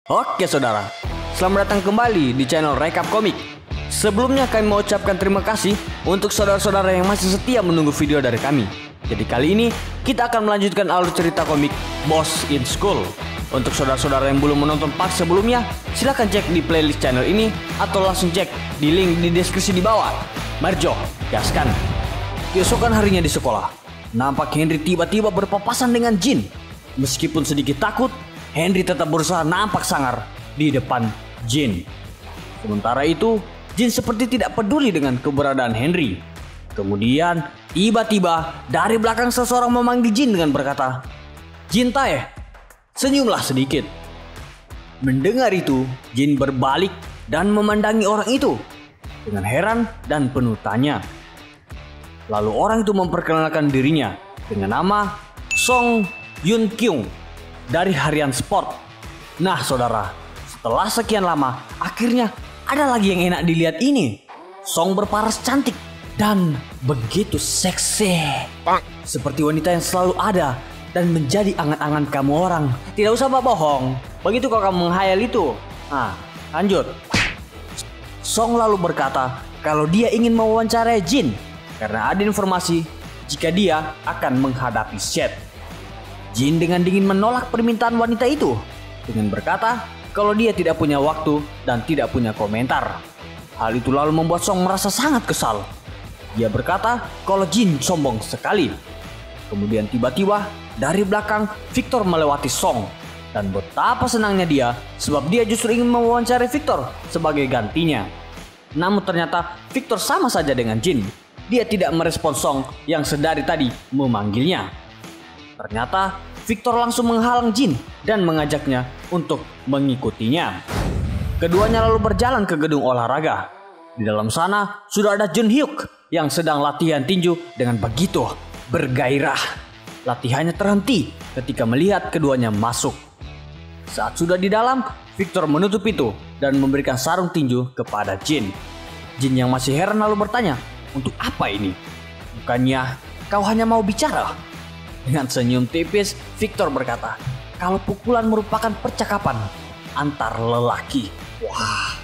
Oke saudara, selamat datang kembali di channel Recap Komik. Sebelumnya kami mau ucapkan terima kasih untuk saudara-saudara yang masih setia menunggu video dari kami. Jadi kali ini kita akan melanjutkan alur cerita komik Boss in School. Untuk saudara-saudara yang belum menonton part sebelumnya, silahkan cek di playlist channel ini atau langsung cek di link di deskripsi di bawah. Marjo, gaskan. Keesokan harinya di sekolah, nampak Henry tiba-tiba berpapasan dengan Jin. Meskipun sedikit takut, Henry tetap berusaha nampak sangar di depan Jin. Sementara itu, Jin seperti tidak peduli dengan keberadaan Henry. Kemudian, tiba-tiba dari belakang seseorang memanggil Jin dengan berkata, "Jin Tae, senyumlah sedikit." Mendengar itu, Jin berbalik dan memandangi orang itu dengan heran dan penuh tanya. Lalu orang itu memperkenalkan dirinya dengan nama Song Yun Kyung dari Harian Sport. Nah saudara, setelah sekian lama, akhirnya ada lagi yang enak dilihat ini. Song berparas cantik dan begitu seksi, seperti wanita yang selalu ada dan menjadi angan-angan kamu orang. Tidak usah bohong, begitu kalau kamu menghayal itu. Nah, lanjut. Song lalu berkata kalau dia ingin mewawancarai Jin karena ada informasi jika dia akan menghadapi Shed. Jin dengan dingin menolak permintaan wanita itu dengan berkata kalau dia tidak punya waktu dan tidak punya komentar. Hal itu lalu membuat Song merasa sangat kesal. Dia berkata kalau Jin sombong sekali. Kemudian tiba-tiba dari belakang Victor melewati Song. Dan betapa senangnya dia sebab dia justru ingin mewawancarai Victor sebagai gantinya. Namun ternyata Victor sama saja dengan Jin. Dia tidak merespons Song yang sedari tadi memanggilnya. Ternyata Victor langsung menghalang Jin dan mengajaknya untuk mengikutinya. Keduanya lalu berjalan ke gedung olahraga. Di dalam sana sudah ada Jun Hyuk yang sedang latihan tinju dengan begitu bergairah. Latihannya terhenti ketika melihat keduanya masuk. Saat sudah di dalam, Victor menutup pintu dan memberikan sarung tinju kepada Jin. Jin yang masih heran lalu bertanya, "Untuk apa ini? Bukannya kau hanya mau bicara?" Dengan senyum tipis, Victor berkata, "Kalau pukulan merupakan percakapan antar lelaki." Wah,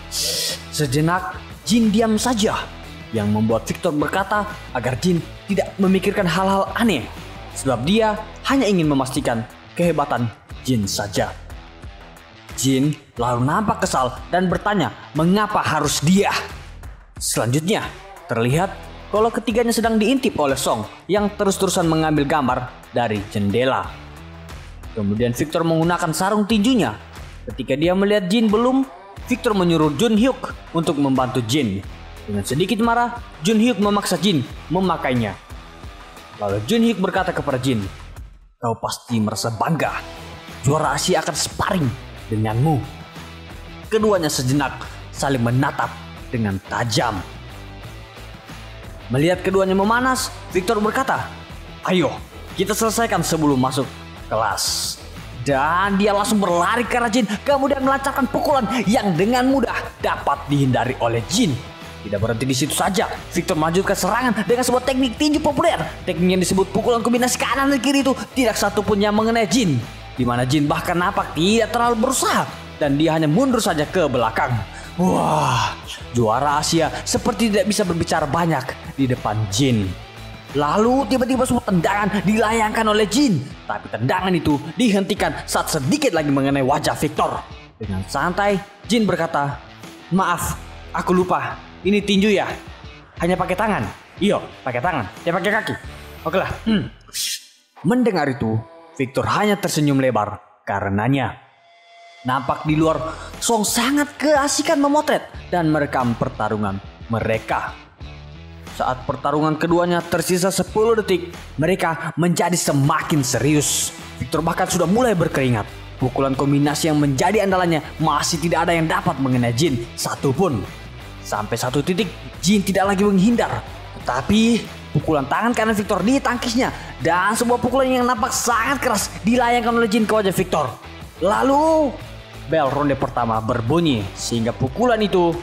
sejenak Jin diam saja, yang membuat Victor berkata agar Jin tidak memikirkan hal-hal aneh, sebab dia hanya ingin memastikan kehebatan Jin saja. Jin lalu nampak kesal dan bertanya mengapa harus dia. Selanjutnya, terlihat kalau ketiganya sedang diintip oleh Song yang terus-terusan mengambil gambar dari jendela. Kemudian Victor menggunakan sarung tinjunya. Ketika dia melihat Jin belum, Victor menyuruh Jun Hyuk untuk membantu Jin. Dengan sedikit marah, Jun Hyuk memaksa Jin memakainya. Lalu Jun Hyuk berkata kepada Jin, "Kau pasti merasa bangga. Juara Asia akan sparring denganmu." Keduanya sejenak saling menatap dengan tajam. Melihat keduanya memanas, Victor berkata, "Ayo, kita selesaikan sebelum masuk kelas." Dan dia langsung berlari ke arah Jin, kemudian melancarkan pukulan yang dengan mudah dapat dihindari oleh Jin. Tidak berhenti di situ saja, Victor melanjutkan serangan dengan sebuah teknik tinju populer. Teknik yang disebut pukulan kombinasi kanan dan kiri itu tidak satu pun yang mengenai Jin, di mana Jin bahkan nampak tidak terlalu berusaha dan dia hanya mundur saja ke belakang. Wah, juara Asia seperti tidak bisa berbicara banyak di depan Jin. Lalu tiba-tiba sebuah tendangan dilayangkan oleh Jin, tapi tendangan itu dihentikan saat sedikit lagi mengenai wajah Victor. Dengan santai, Jin berkata, "Maaf, aku lupa. Ini tinju ya? Hanya pakai tangan?" "Iya, pakai tangan. Ya pakai kaki." "Oke lah." Mendengar itu, Victor hanya tersenyum lebar karenanya. Nampak di luar, Song sangat keasikan memotret dan merekam pertarungan mereka. Saat pertarungan keduanya tersisa 10 detik, mereka menjadi semakin serius. Victor bahkan sudah mulai berkeringat. Pukulan kombinasi yang menjadi andalannya masih tidak ada yang dapat mengenai Jin satupun. Sampai satu titik, Jin tidak lagi menghindar. Tetapi pukulan tangan kanan Victor ditangkisnya dan sebuah pukulan yang nampak sangat keras dilayangkan oleh Jin ke wajah Victor. Lalu bel ronde pertama berbunyi sehingga pukulan itu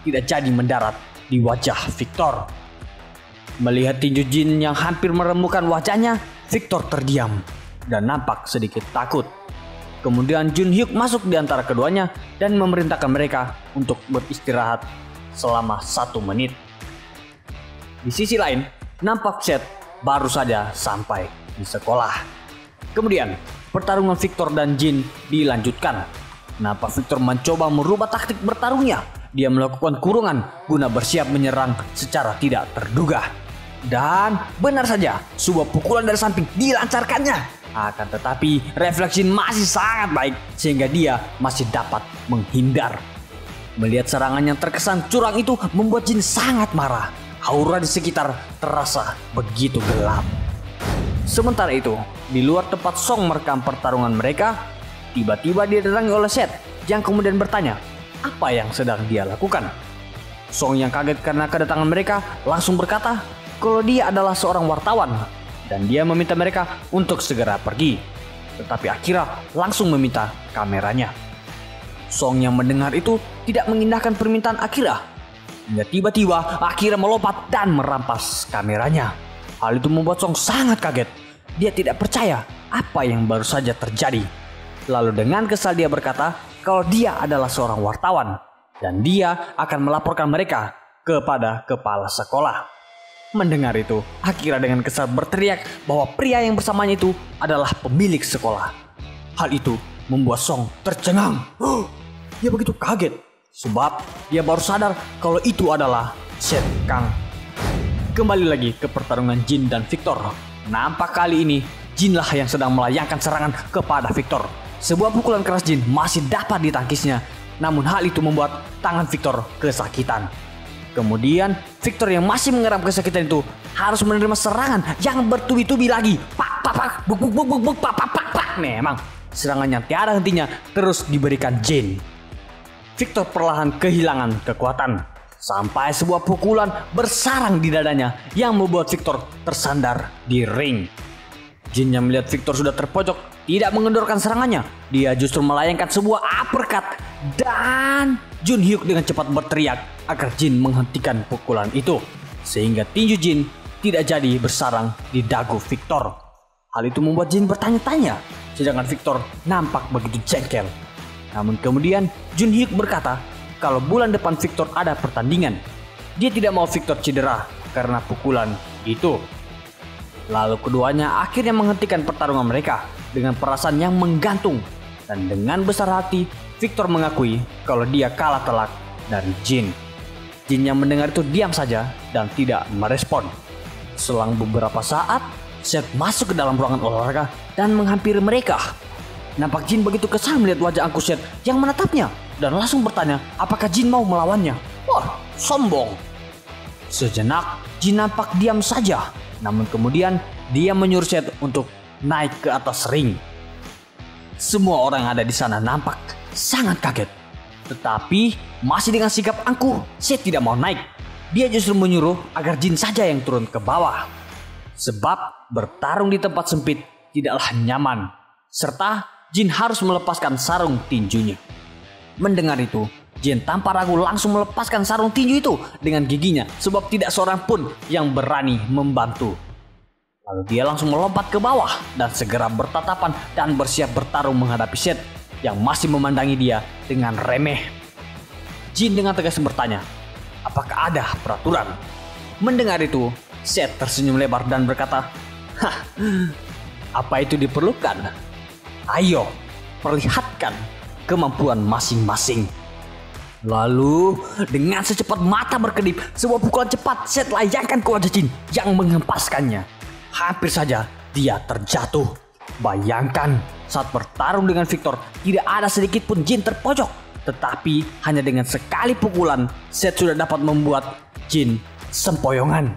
tidak jadi mendarat di wajah Victor. Melihat tinju Jin yang hampir merembukan wajahnya, Victor terdiam dan nampak sedikit takut. Kemudian Jun Hyuk masuk di antara keduanya dan memerintahkan mereka untuk beristirahat selama 1 menit. Di sisi lain, nampak Seth baru saja sampai di sekolah. Kemudian, pertarungan Victor dan Jin dilanjutkan. Nampak Victor mencoba merubah taktik bertarungnya. Dia melakukan kurungan guna bersiap menyerang secara tidak terduga. Dan benar saja, sebuah pukulan dari samping dilancarkannya. Akan tetapi refleks Jin masih sangat baik sehingga dia masih dapat menghindar. Melihat serangan yang terkesan curang itu membuat Jin sangat marah. Aura di sekitar terasa begitu gelap. Sementara itu, di luar tempat Song merekam pertarungan mereka, tiba-tiba dia didatangi oleh Seth yang kemudian bertanya apa yang sedang dia lakukan. Song yang kaget karena kedatangan mereka langsung berkata kalau dia adalah seorang wartawan dan dia meminta mereka untuk segera pergi. Tetapi Akira langsung meminta kameranya. Song yang mendengar itu tidak mengindahkan permintaan Akira. Hingga tiba-tiba Akira melompat dan merampas kameranya. Hal itu membuat Song sangat kaget. Dia tidak percaya apa yang baru saja terjadi. Lalu dengan kesal dia berkata kalau dia adalah seorang wartawan dan dia akan melaporkan mereka kepada kepala sekolah. Mendengar itu, Akira dengan kesal berteriak bahwa pria yang bersamanya itu adalah pemilik sekolah. Hal itu membuat Song tercengang. Dia begitu kaget sebab dia baru sadar kalau itu adalah Seth Kang. Kembali lagi ke pertarungan Jin dan Victor. Nampak kali ini Jin lah yang sedang melayangkan serangan kepada Victor. Sebuah pukulan keras Jin masih dapat ditangkisnya, namun hal itu membuat tangan Victor kesakitan. Kemudian Victor yang masih mengeram kesakitan itu harus menerima serangan yang bertubi-tubi lagi. Pak pak pak buk buk buk buk buk pak pak pak pak. Memang serangan yang tiada hentinya terus diberikan Jin. Victor perlahan kehilangan kekuatan sampai sebuah pukulan bersarang di dadanya yang membuat Victor tersandar di ring. Jin yang melihat Victor sudah terpojok tidak mengendorkan serangannya. Dia justru melayangkan sebuah uppercut dan Jun Hyuk dengan cepat berteriak agar Jin menghentikan pukulan itu. Sehingga tinju Jin tidak jadi bersarang di dagu Victor. Hal itu membuat Jin bertanya-tanya, sedangkan Victor nampak begitu jengkel. Namun kemudian Jun Hyuk berkata kalau bulan depan Victor ada pertandingan. Dia tidak mau Victor cedera karena pukulan itu. Lalu keduanya akhirnya menghentikan pertarungan mereka dengan perasaan yang menggantung. Dan dengan besar hati, Victor mengakui kalau dia kalah telak dari Jin. Jin yang mendengar itu diam saja dan tidak merespon. Selang beberapa saat, Seth masuk ke dalam ruangan olahraga dan menghampiri mereka. Nampak Jin begitu kesal melihat wajah angkuh Seth yang menatapnya dan langsung bertanya apakah Jin mau melawannya. Wah, sombong. Sejenak, Jin nampak diam saja. Namun kemudian dia menyuruh Seth untuk naik ke atas ring. Semua orang yang ada di sana nampak sangat kaget. Tetapi masih dengan sikap angkuh, Seth tidak mau naik. Dia justru menyuruh agar Jin saja yang turun ke bawah. Sebab bertarung di tempat sempit tidaklah nyaman. Serta Jin harus melepaskan sarung tinjunya. Mendengar itu, Jin tanpa ragu langsung melepaskan sarung tinju itu dengan giginya sebab tidak seorang pun yang berani membantu. Lalu dia langsung melompat ke bawah dan segera bertatapan dan bersiap bertarung menghadapi Seth yang masih memandangi dia dengan remeh. Jin dengan tegas bertanya, apakah ada peraturan? Mendengar itu, Seth tersenyum lebar dan berkata, hah, apa itu diperlukan? Ayo, perlihatkan kemampuan masing-masing. Lalu dengan secepat mata berkedip, sebuah pukulan cepat Seth layangkan ke wajah Jin yang menghempaskannya. Hampir saja dia terjatuh. Bayangkan saat bertarung dengan Victor tidak ada sedikit pun Jin terpojok. Tetapi hanya dengan sekali pukulan Seth sudah dapat membuat Jin sempoyongan.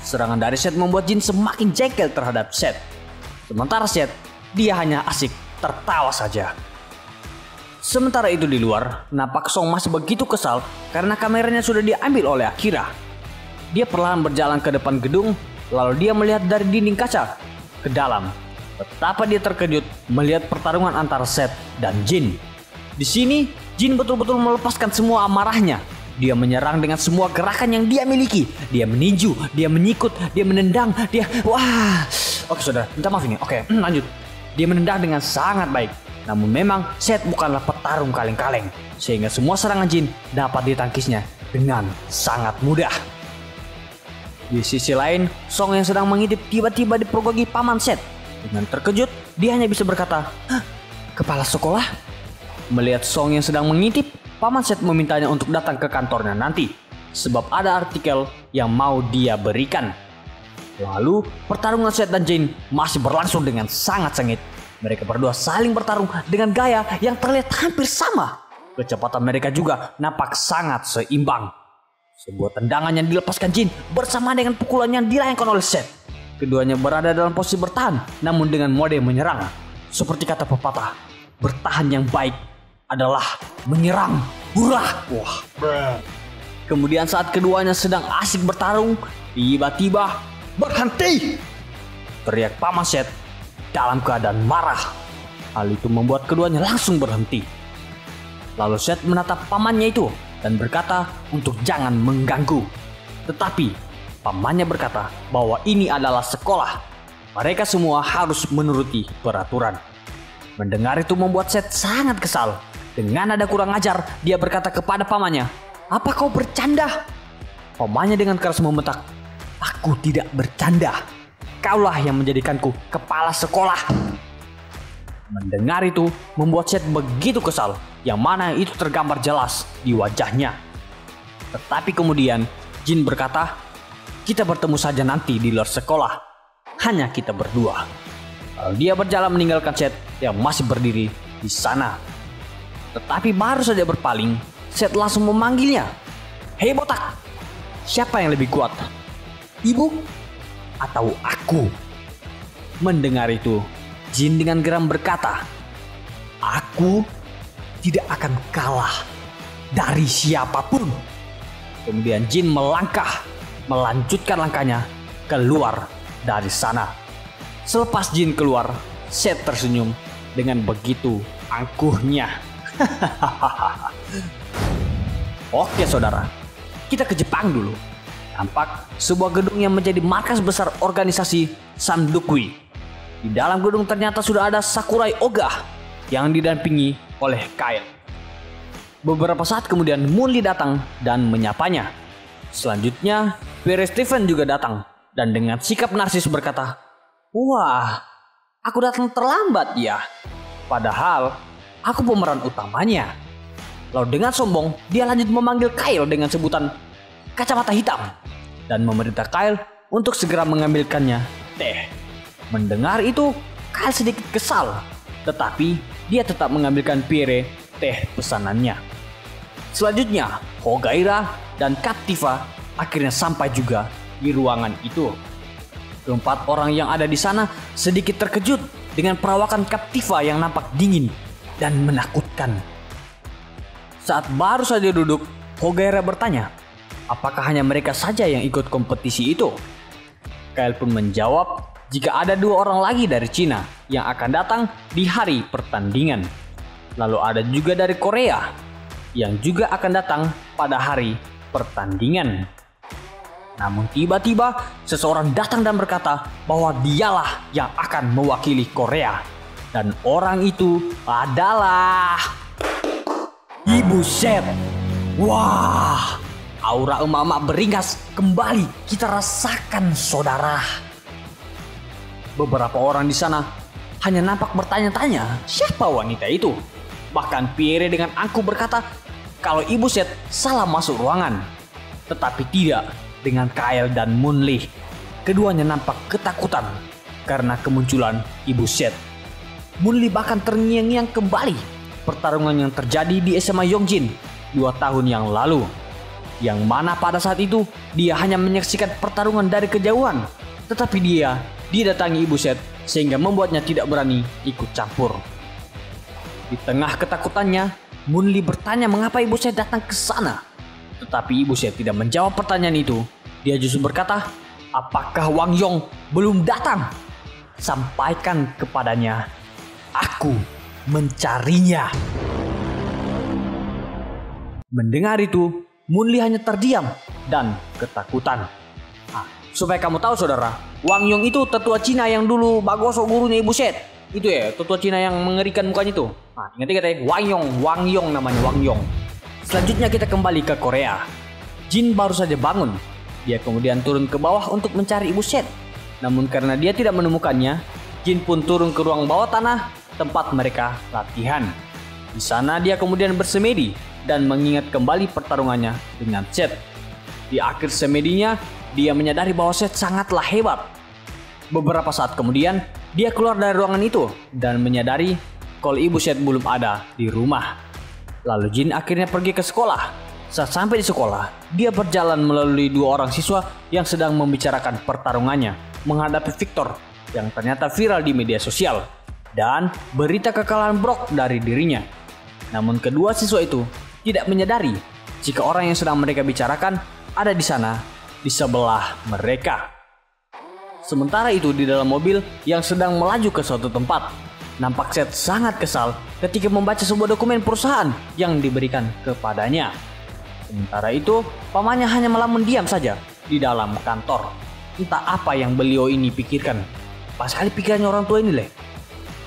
Serangan dari Seth membuat Jin semakin jengkel terhadap Seth. Sementara Seth, dia hanya asik tertawa saja. Sementara itu di luar, nampak Song masih begitu kesal karena kameranya sudah diambil oleh Akira. Dia perlahan berjalan ke depan gedung, lalu dia melihat dari dinding kaca ke dalam. Betapa dia terkejut melihat pertarungan antara Seth dan Jin. Di sini, Jin betul-betul melepaskan semua amarahnya. Dia menyerang dengan semua gerakan yang dia miliki. Dia meninju, dia menyikut, dia menendang, dia... Wah... Oke saudara, minta maaf ini. Oke, lanjut. dia menendang dengan sangat baik. Namun memang Seth bukanlah petarung kaleng-kaleng, sehingga semua serangan Jin dapat ditangkisnya dengan sangat mudah. Di sisi lain, Song yang sedang mengintip tiba-tiba dipergoki paman Seth. Dengan terkejut, dia hanya bisa berkata, "Hah, kepala sekolah?" Melihat Song yang sedang mengintip, paman Seth memintanya untuk datang ke kantornya nanti, sebab ada artikel yang mau dia berikan. Lalu, pertarungan Seth dan Jin masih berlangsung dengan sangat sengit. Mereka berdua saling bertarung dengan gaya yang terlihat hampir sama. Kecepatan mereka juga nampak sangat seimbang. Sebuah tendangan yang dilepaskan Jin bersama dengan pukulan yang dilayangkan oleh Seth. Keduanya berada dalam posisi bertahan, namun dengan mode menyerang. Seperti kata pepatah, bertahan yang baik adalah menyerang. Hurrah! Wah. Kemudian saat keduanya sedang asik bertarung, tiba-tiba berhenti! Teriak paman Seth dalam keadaan marah. Hal itu membuat keduanya langsung berhenti. Lalu Seth menatap pamannya itu dan berkata untuk jangan mengganggu. Tetapi pamannya berkata bahwa ini adalah sekolah. Mereka semua harus menuruti peraturan. Mendengar itu membuat Seth sangat kesal. Dengan nada kurang ajar, dia berkata kepada pamannya, "Apa kau bercanda?" Pamannya dengan keras membentak, "Aku tidak bercanda. Kaulah yang menjadikanku kepala sekolah." Mendengar itu membuat Seth begitu kesal, yang mana itu tergambar jelas di wajahnya. Tetapi kemudian Jin berkata, "Kita bertemu saja nanti di luar sekolah. Hanya kita berdua." Lalu dia berjalan meninggalkan Seth yang masih berdiri di sana. Tetapi baru saja berpaling, Seth langsung memanggilnya. "Hei botak, siapa yang lebih kuat? Ibu atau aku?" Mendengar itu, Jin dengan geram berkata, "Aku tidak akan kalah dari siapapun." Kemudian Jin melanjutkan langkahnya keluar dari sana. Selepas Jin keluar, Seth tersenyum dengan begitu angkuhnya. Oke saudara, kita ke Jepang dulu. Tampak sebuah gedung yang menjadi markas besar organisasi Sandukui. Di dalam gedung ternyata sudah ada Sakurai Oga yang didampingi oleh Kyle. Beberapa saat kemudian Moonli datang dan menyapanya. Selanjutnya Pierre Steven juga datang dan dengan sikap narsis berkata, "Wah, aku datang terlambat ya. Padahal aku pemeran utamanya." Lalu dengan sombong dia lanjut memanggil Kyle dengan sebutan kacamata hitam dan memerintah Kyle untuk segera mengambilkannya teh. Mendengar itu, Kyle sedikit kesal, tetapi dia tetap mengambilkan Pierre teh pesanannya. Selanjutnya, Hogaira dan Captiva akhirnya sampai juga di ruangan itu. Keempat orang yang ada di sana sedikit terkejut dengan perawakan Captiva yang nampak dingin dan menakutkan. Saat baru saja duduk, Hogaira bertanya, apakah hanya mereka saja yang ikut kompetisi itu? Kyle pun menjawab, jika ada 2 orang lagi dari Cina yang akan datang di hari pertandingan. Lalu ada juga dari Korea yang juga akan datang pada hari pertandingan. Namun tiba-tiba seseorang datang dan berkata bahwa dialah yang akan mewakili Korea. Dan orang itu adalah Ibu Seth. Wah, aura emak-emak beringas kembali kita rasakan saudara. Beberapa orang di sana hanya nampak bertanya-tanya siapa wanita itu. Bahkan Pierre dengan angkuh berkata kalau Ibu Seth salah masuk ruangan. Tetapi tidak dengan Kyle dan Moonli. Keduanya nampak ketakutan karena kemunculan Ibu Seth. Moonli bahkan terngiang-ngiang kembali pertarungan yang terjadi di SMA Yongjin 2 tahun yang lalu. Yang mana pada saat itu dia hanya menyaksikan pertarungan dari kejauhan. Tetapi dia didatangi Ibu Seth sehingga membuatnya tidak berani ikut campur. Di tengah ketakutannya, Moonli bertanya mengapa Ibu Seth datang ke sana. Tetapi Ibu Seth tidak menjawab pertanyaan itu. Dia justru berkata, apakah Wang Yong belum datang? Sampaikan kepadanya, aku mencarinya. Mendengar itu, Moonli hanya terdiam dan ketakutan. Supaya kamu tahu saudara, Wang Yong itu tetua Cina yang dulu bagosok gurunya Ibu Seth. Itu ya, tua Cina yang mengerikan mukanya itu. Nah, ingat ya, Wang Yong namanya, Wang Yong. Selanjutnya kita kembali ke Korea. Jin baru saja bangun. Dia kemudian turun ke bawah untuk mencari ibu Seth. Namun karena dia tidak menemukannya, Jin pun turun ke ruang bawah tanah tempat mereka latihan. Di sana dia kemudian bersemedi dan mengingat kembali pertarungannya dengan Seth. Di akhir semedinya, dia menyadari bahwa Seth sangatlah hebat. Beberapa saat kemudian, dia keluar dari ruangan itu dan menyadari kalau ibu Seth belum ada di rumah. Lalu Jin akhirnya pergi ke sekolah. Saat sampai di sekolah, dia berjalan melalui 2 orang siswa yang sedang membicarakan pertarungannya menghadapi Victor yang ternyata viral di media sosial dan berita kekalahan Brock dari dirinya. Namun kedua siswa itu tidak menyadari jika orang yang sedang mereka bicarakan ada di sana di sebelah mereka. Sementara itu di dalam mobil yang sedang melaju ke suatu tempat, nampak Seth sangat kesal ketika membaca sebuah dokumen perusahaan yang diberikan kepadanya. Sementara itu, pamannya hanya melamun diam saja di dalam kantor. Entah apa yang beliau ini pikirkan. Pas kali pikirannya orang tua ini leh.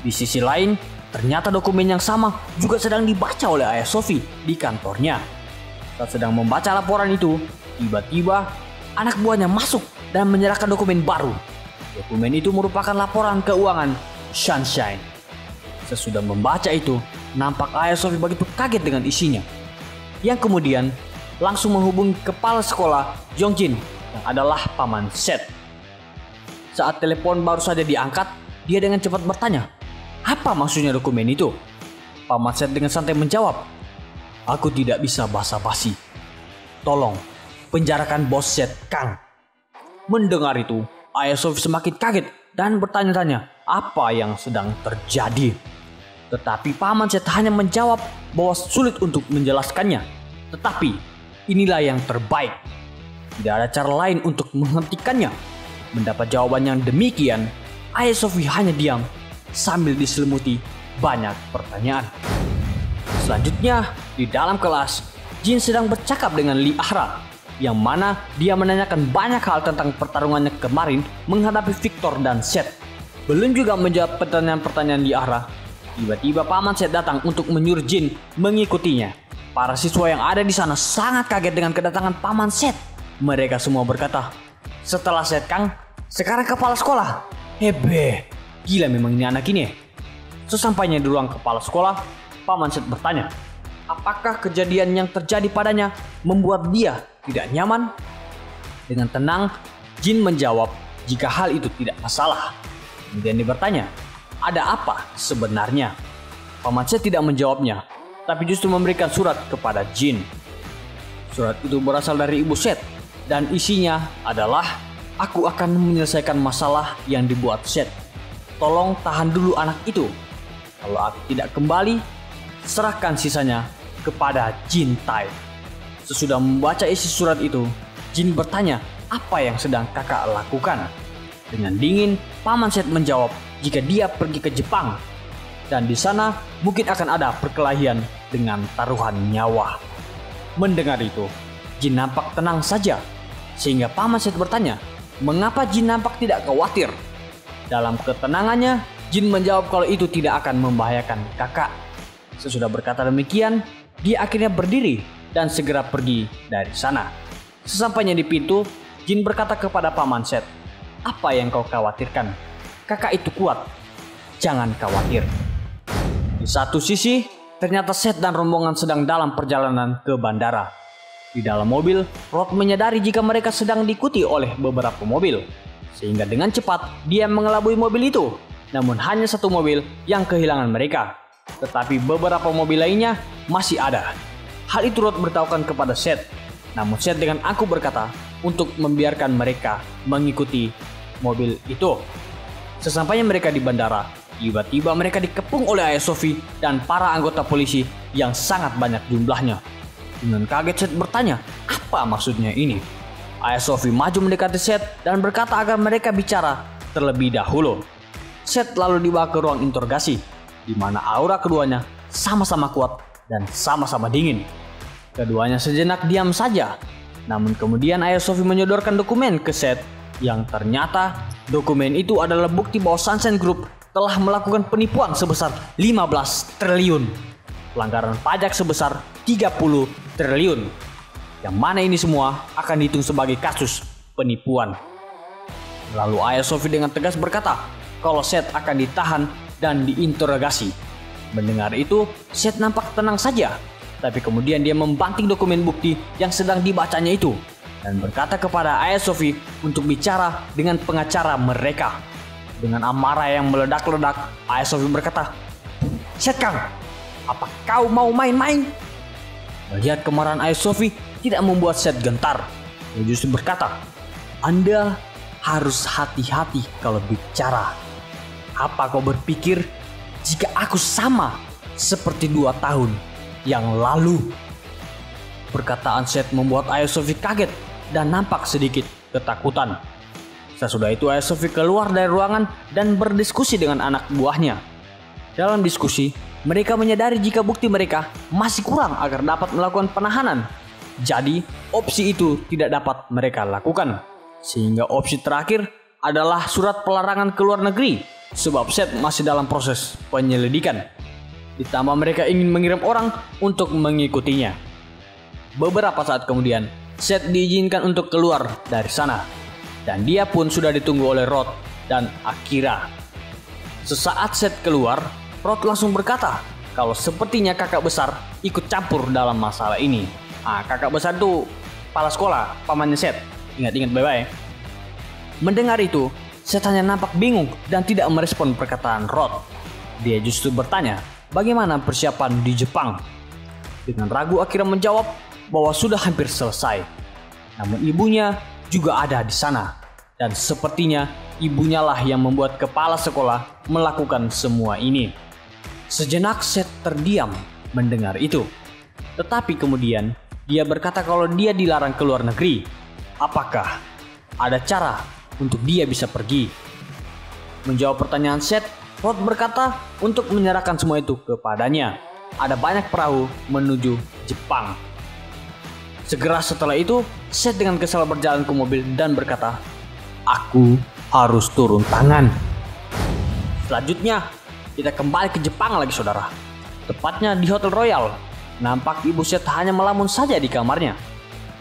Di sisi lain, ternyata dokumen yang sama juga sedang dibaca oleh ayah Sophie di kantornya. Saat sedang membaca laporan itu, tiba-tiba anak buahnya masuk dan menyerahkan dokumen baru. Dokumen itu merupakan laporan keuangan Sunshine. Sesudah membaca itu, nampak ayah Sophie begitu kaget dengan isinya. Yang kemudian langsung menghubungi kepala sekolah Jongjin yang adalah paman Seth. Saat telepon baru saja diangkat, dia dengan cepat bertanya, "Apa maksudnya dokumen itu?" Paman Seth dengan santai menjawab, "Aku tidak bisa basa-basi. Tolong, penjarakan bos Seth, Kang." Mendengar itu, ayah Sophie semakin kaget dan bertanya-tanya apa yang sedang terjadi. Tetapi paman Seth hanya menjawab bahwa sulit untuk menjelaskannya. Tetapi inilah yang terbaik. Tidak ada cara lain untuk menghentikannya. Mendapat jawaban yang demikian, ayah Sophie hanya diam sambil diselimuti banyak pertanyaan. Selanjutnya, di dalam kelas, Jin sedang bercakap dengan Lee Ahra, yang mana dia menanyakan banyak hal tentang pertarungannya kemarin menghadapi Victor dan Seth. Belum juga menjawab pertanyaan-pertanyaan Lee Ahra, tiba-tiba paman Seth datang untuk menyuruh Jin mengikutinya. Para siswa yang ada di sana sangat kaget dengan kedatangan paman Seth. Mereka semua berkata, "Setelah Seth, Kang, sekarang kepala sekolah. Hebe, gila memang ini anak ini." Sesampainya di ruang kepala sekolah, paman Seth bertanya, apakah kejadian yang terjadi padanya membuat dia tidak nyaman? Dengan tenang, Jin menjawab jika hal itu tidak masalah. Kemudian dia bertanya, ada apa sebenarnya? Paman Seth tidak menjawabnya, tapi justru memberikan surat kepada Jin. Surat itu berasal dari ibu Seth dan isinya adalah, "Aku akan menyelesaikan masalah yang dibuat Seth. Tolong tahan dulu anak itu. Kalau aku tidak kembali, serahkan sisanya kepada Jin Tai." Sesudah membaca isi surat itu, Jin bertanya apa yang sedang kakak lakukan. Dengan dingin, paman Seth menjawab jika dia pergi ke Jepang dan di sana mungkin akan ada perkelahian dengan taruhan nyawa. Mendengar itu, Jin nampak tenang saja, sehingga paman Seth bertanya, mengapa Jin nampak tidak khawatir? Dalam ketenangannya, Jin menjawab kalau itu tidak akan membahayakan kakak. Sesudah berkata demikian, dia akhirnya berdiri dan segera pergi dari sana. Sesampainya di pintu, Jin berkata kepada paman Seth, apa yang kau khawatirkan? Kakak itu kuat, jangan khawatir. Di satu sisi, ternyata Seth dan rombongan sedang dalam perjalanan ke bandara. Di dalam mobil, Rod menyadari jika mereka sedang diikuti oleh beberapa mobil. Sehingga dengan cepat, dia mengelabui mobil itu. Namun hanya satu mobil yang kehilangan mereka. Tetapi beberapa mobil lainnya masih ada. Hal itu Rod beritahukan kepada Seth. Namun Seth dengan angkuh berkata untuk membiarkan mereka mengikuti mobil itu. Sesampainya mereka di bandara, tiba-tiba mereka dikepung oleh ayah Sophie dan para anggota polisi yang sangat banyak jumlahnya. Dengan kaget Seth bertanya, apa maksudnya ini? Ayah Sophie maju mendekati Seth dan berkata agar mereka bicara terlebih dahulu. Seth lalu dibawa ke ruang interogasi, di mana aura keduanya sama-sama kuat dan sama-sama dingin. Keduanya sejenak diam saja. Namun kemudian ayah Sophie menyodorkan dokumen ke Seth yang ternyata dokumen itu adalah bukti bahwa Sunshine Group telah melakukan penipuan sebesar 15 triliun, pelanggaran pajak sebesar 30 triliun, yang mana ini semua akan dihitung sebagai kasus penipuan. Lalu ayah Sophie dengan tegas berkata kalau Seth akan ditahan dan diinterogasi. Mendengar itu, Seth nampak tenang saja, tapi kemudian dia membanting dokumen bukti yang sedang dibacanya itu dan berkata kepada ayah Sophie untuk bicara dengan pengacara mereka. Dengan amarah yang meledak-ledak, ayah Sophie berkata, "Seth Kang, apa kau mau main-main?" Melihat kemarahan ayah Sophie tidak membuat Seth gentar. Dia justru berkata, "Anda harus hati-hati kalau bicara. Apa kau berpikir jika aku sama seperti 2 tahun yang lalu?" Perkataan Seth membuat ayah Sophie kaget dan nampak sedikit ketakutan. Sesudah itu ayah Sophie keluar dari ruangan dan berdiskusi dengan anak buahnya. Dalam diskusi, mereka menyadari jika bukti mereka masih kurang agar dapat melakukan penahanan. Jadi, opsi itu tidak dapat mereka lakukan. Sehingga opsi terakhir adalah surat pelarangan ke luar negeri, sebab Seth masih dalam proses penyelidikan. Ditambah mereka ingin mengirim orang untuk mengikutinya. Beberapa saat kemudian, Seth diizinkan untuk keluar dari sana. Dan dia pun sudah ditunggu oleh Rod dan Akira. Sesaat Seth keluar, Rod langsung berkata kalau sepertinya kakak besar ikut campur dalam masalah ini. Kakak besar itu kepala sekolah, pamannya Seth. Ingat-ingat baik-baik. Mendengar itu, Seth hanya nampak bingung dan tidak merespon perkataan Rod. Dia justru bertanya, bagaimana persiapan di Jepang? Dengan ragu Akira menjawab bahwa sudah hampir selesai. Namun ibunya juga ada di sana. Dan sepertinya ibunya lah yang membuat kepala sekolah melakukan semua ini. Sejenak Seth terdiam mendengar itu. Tetapi kemudian dia berkata kalau dia dilarang ke luar negeri. Apakah ada cara untuk dia bisa pergi? Menjawab pertanyaan Seth, Rod berkata untuk menyerahkan semua itu kepadanya. Ada banyak perahu menuju Jepang. Segera setelah itu, Seth dengan kesal berjalan ke mobil dan berkata, "Aku harus turun tangan." Selanjutnya, kita kembali ke Jepang lagi saudara. Tepatnya di Hotel Royal. Nampak ibu Seth hanya melamun saja di kamarnya.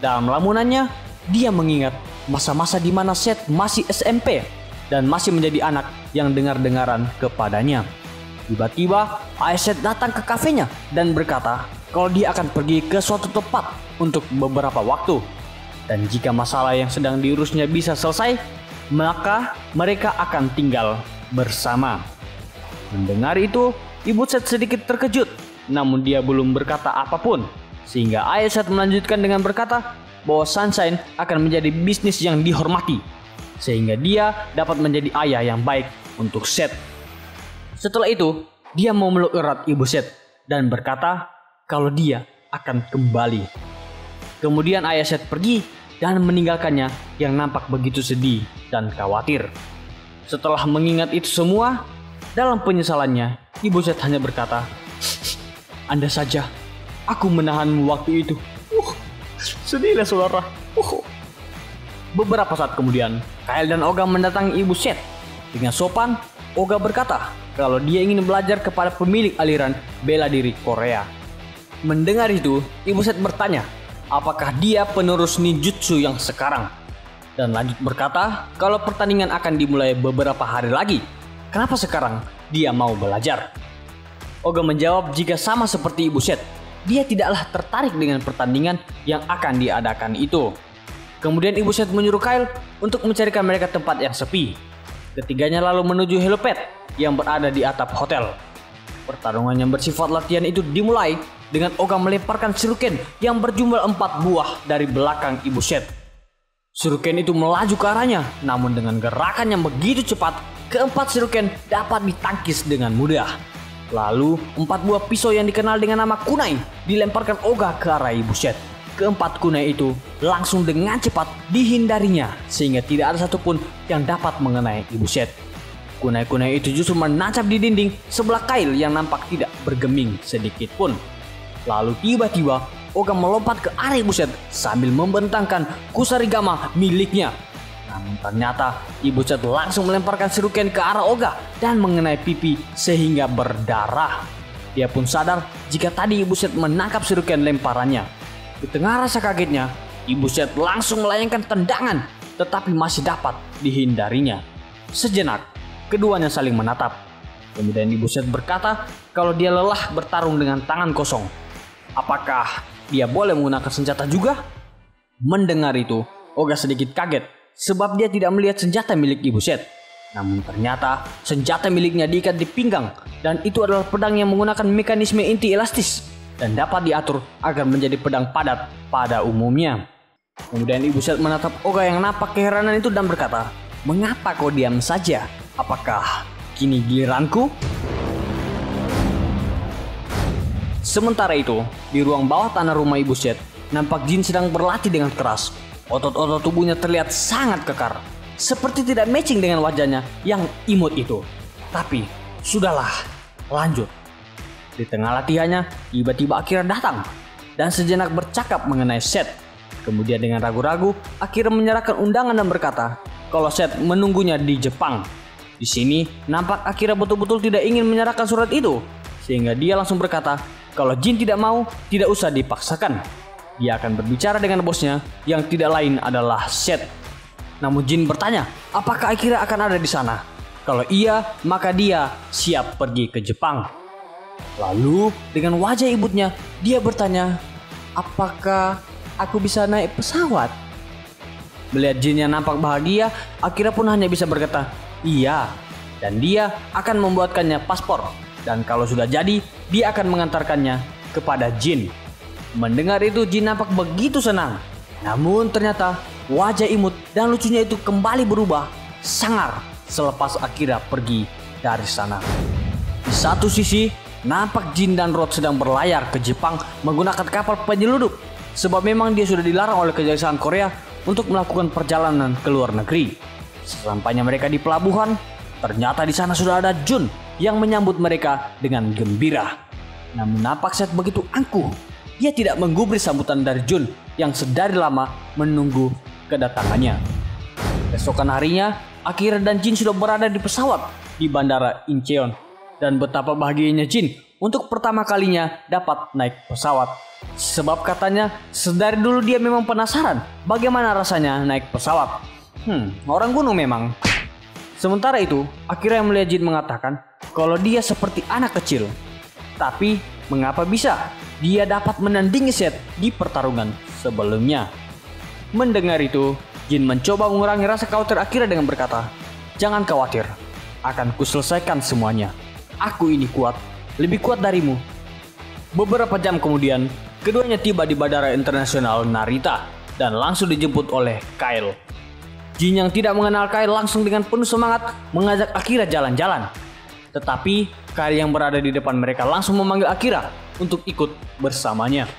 Dalam lamunannya, dia mengingat masa-masa di mana Seth masih SMP dan masih menjadi anak yang dengar-dengaran kepadanya. Tiba-tiba, ayah Seth datang ke kafenya dan berkata kalau dia akan pergi ke suatu tempat untuk beberapa waktu. Dan jika masalah yang sedang diurusnya bisa selesai, maka mereka akan tinggal bersama. Mendengar itu, ibu Seth sedikit terkejut, namun dia belum berkata apapun. Sehingga ayah Seth melanjutkan dengan berkata bahwa Sunshine akan menjadi bisnis yang dihormati. Sehingga dia dapat menjadi ayah yang baik untuk Seth. Setelah itu, dia memeluk erat ibu Seth dan berkata kalau dia akan kembali. Kemudian ayah Seth pergi dan meninggalkannya yang nampak begitu sedih dan khawatir. Setelah mengingat itu semua, dalam penyesalannya, ibu Seth hanya berkata, "Andai saja aku menahanmu waktu itu." Sedihlah saudara. Beberapa saat kemudian, Kyle dan Oga mendatangi ibu Seth. Dengan sopan, Oga berkata kalau dia ingin belajar kepada pemilik aliran bela diri Korea. Mendengar itu, ibu Seth bertanya apakah dia penerus ninjutsu yang sekarang. Dan lanjut berkata kalau pertandingan akan dimulai beberapa hari lagi. Kenapa sekarang dia mau belajar? Oga menjawab jika sama seperti ibu Seth, dia tidaklah tertarik dengan pertandingan yang akan diadakan itu. Kemudian ibu Seth menyuruh Kyle untuk mencarikan mereka tempat yang sepi. Ketiganya lalu menuju helipad yang berada di atap hotel. Pertarungan yang bersifat latihan itu dimulai dengan Oga melemparkan shuriken yang berjumlah 4 buah dari belakang ibu Seth. Shuriken itu melaju ke arahnya, namun dengan gerakan yang begitu cepat, keempat shuriken dapat ditangkis dengan mudah. Lalu 4 buah pisau yang dikenal dengan nama kunai dilemparkan Oga ke arah ibu Seth. Keempat kunai itu langsung dengan cepat dihindarinya sehingga tidak ada satupun yang dapat mengenai ibu Seth. Kunai-kunai itu justru menancap di dinding sebelah Kyle yang nampak tidak bergeming sedikit pun. Lalu tiba-tiba Oga melompat ke arah ibu Seth sambil membentangkan kusarigama miliknya. Namun ternyata Ibu Set langsung melemparkan shuriken ke arah Oga dan mengenai pipi sehingga berdarah. Dia pun sadar jika tadi Ibu Set menangkap shuriken lemparannya. Di tengah rasa kagetnya, Ibu Set langsung melayangkan tendangan, tetapi masih dapat dihindarinya. Sejenak, keduanya saling menatap. Kemudian Ibu Set berkata kalau dia lelah bertarung dengan tangan kosong. Apakah dia boleh menggunakan senjata juga? Mendengar itu, Oga sedikit kaget sebab dia tidak melihat senjata milik Ibu Set. Namun ternyata senjata miliknya diikat di pinggang dan itu adalah pedang yang menggunakan mekanisme inti elastis dan dapat diatur agar menjadi pedang padat pada umumnya. Kemudian Ibu Set menatap Oga yang nampak keheranan itu dan berkata, "Mengapa kau diam saja? Apakah kini giliranku?" Sementara itu, di ruang bawah tanah rumah Ibu Set, nampak Jin sedang berlatih dengan keras. Otot-otot tubuhnya terlihat sangat kekar, seperti tidak matching dengan wajahnya yang imut itu. Tapi, sudahlah, lanjut. Di tengah latihannya, tiba-tiba Akira datang dan sejenak bercakap mengenai Set. Kemudian dengan ragu-ragu, Akira menyerahkan undangan dan berkata kalau Set menunggunya di Jepang. Di sini, nampak Akira betul-betul tidak ingin menyerahkan surat itu, sehingga dia langsung berkata kalau Jin tidak mau, tidak usah dipaksakan. Dia akan berbicara dengan bosnya yang tidak lain adalah Set. Namun Jin bertanya, apakah Akira akan ada di sana? Kalau iya, maka dia siap pergi ke Jepang. Lalu dengan wajah imutnya, dia bertanya, apakah aku bisa naik pesawat? Melihat Jin yang nampak bahagia, Akira pun hanya bisa berkata, iya. Dan dia akan membuatkannya paspor. Dan kalau sudah jadi, dia akan mengantarkannya kepada Jin. Mendengar itu, Jin nampak begitu senang. Namun ternyata wajah imut dan lucunya itu kembali berubah sangar selepas Akira pergi dari sana. Di satu sisi, nampak Jin dan Rod sedang berlayar ke Jepang menggunakan kapal penyelundup. Sebab memang dia sudah dilarang oleh Kejaksaan Korea untuk melakukan perjalanan ke luar negeri. Sesampainya mereka di pelabuhan, ternyata di sana sudah ada Jun yang menyambut mereka dengan gembira. Namun nampak Set begitu angkuh. Dia tidak menggubris sambutan dari Jun yang sedari lama menunggu kedatangannya. Keesokan harinya, Akira dan Jin sudah berada di pesawat di Bandara Incheon. Dan betapa bahagianya Jin untuk pertama kalinya dapat naik pesawat. Sebab katanya sedari dulu dia memang penasaran bagaimana rasanya naik pesawat. Orang gunung memang. Sementara itu, Akira yang melihat Jin mengatakan kalau dia seperti anak kecil. Tapi mengapa bisa dia dapat menandingi Set di pertarungan sebelumnya? Mendengar itu, Jin mencoba mengurangi rasa khawatir Akira dengan berkata, jangan khawatir, akan kuselesaikan semuanya. Aku ini kuat, lebih kuat darimu. Beberapa jam kemudian, keduanya tiba di Bandara Internasional Narita dan langsung dijemput oleh Kyle. Jin yang tidak mengenal Kyle langsung dengan penuh semangat mengajak Akira jalan-jalan. Tetapi Kyle yang berada di depan mereka langsung memanggil Akira untuk ikut bersamanya.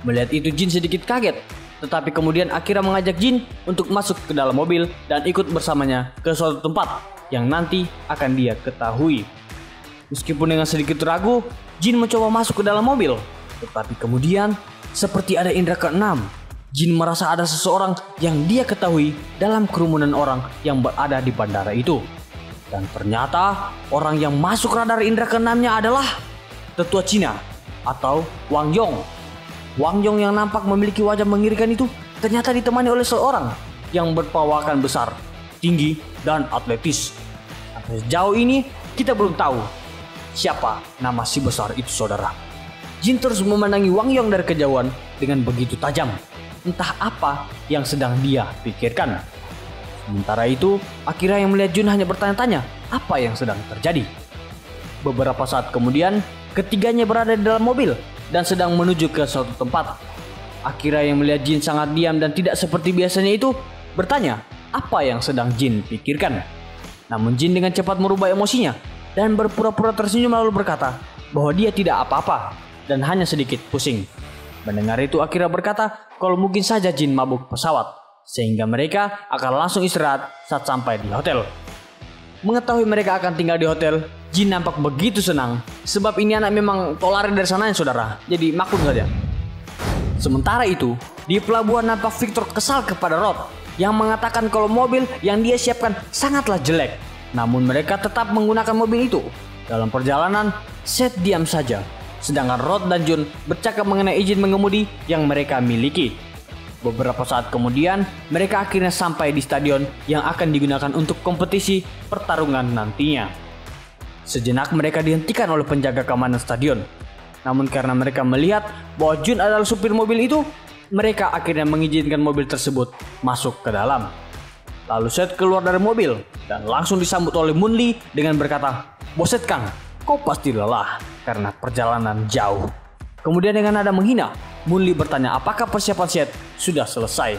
Melihat itu Jin sedikit kaget, tetapi kemudian Akira mengajak Jin untuk masuk ke dalam mobil dan ikut bersamanya ke suatu tempat yang nanti akan dia ketahui. Meskipun dengan sedikit ragu, Jin mencoba masuk ke dalam mobil, tetapi kemudian seperti ada indera keenam, Jin merasa ada seseorang yang dia ketahui dalam kerumunan orang yang berada di bandara itu. Dan ternyata orang yang masuk radar indera keenamnya adalah tetua Cina atau Wang Yong. Wang Yong yang nampak memiliki wajah mengerikan itu ternyata ditemani oleh seorang yang berperawakan besar, tinggi, dan atletis. Sampai sejauh ini kita belum tahu siapa nama si besar itu, saudara. Jin terus memandangi Wang Yong dari kejauhan dengan begitu tajam. Entah apa yang sedang dia pikirkan. Sementara itu, Akira yang melihat Jun hanya bertanya-tanya apa yang sedang terjadi. Beberapa saat kemudian, ketiganya berada di dalam mobil dan sedang menuju ke suatu tempat. Akira yang melihat Jin sangat diam dan tidak seperti biasanya itu bertanya apa yang sedang Jin pikirkan. Namun Jin dengan cepat merubah emosinya dan berpura-pura tersenyum lalu berkata bahwa dia tidak apa-apa dan hanya sedikit pusing. Mendengar itu Akira berkata kalau mungkin saja Jin mabuk pesawat, sehingga mereka akan langsung istirahat saat sampai di hotel. Mengetahui mereka akan tinggal di hotel, Jin nampak begitu senang, sebab ini anak memang tolari dari sananya, saudara, jadi maklum saja. Sementara itu, di pelabuhan nampak Victor kesal kepada Rod, yang mengatakan kalau mobil yang dia siapkan sangatlah jelek. Namun mereka tetap menggunakan mobil itu. Dalam perjalanan, Seth diam saja, sedangkan Rod dan Jun bercakap mengenai izin mengemudi yang mereka miliki. Beberapa saat kemudian, mereka akhirnya sampai di stadion yang akan digunakan untuk kompetisi pertarungan nantinya. Sejenak mereka dihentikan oleh penjaga keamanan stadion. Namun karena mereka melihat bahwa Jun adalah supir mobil itu, mereka akhirnya mengizinkan mobil tersebut masuk ke dalam. Lalu Seth keluar dari mobil dan langsung disambut oleh Moon Lee dengan berkata, "Boset Kang, kau pasti lelah karena perjalanan jauh." Kemudian dengan nada menghina, Moon Lee bertanya apakah persiapan Seth sudah selesai.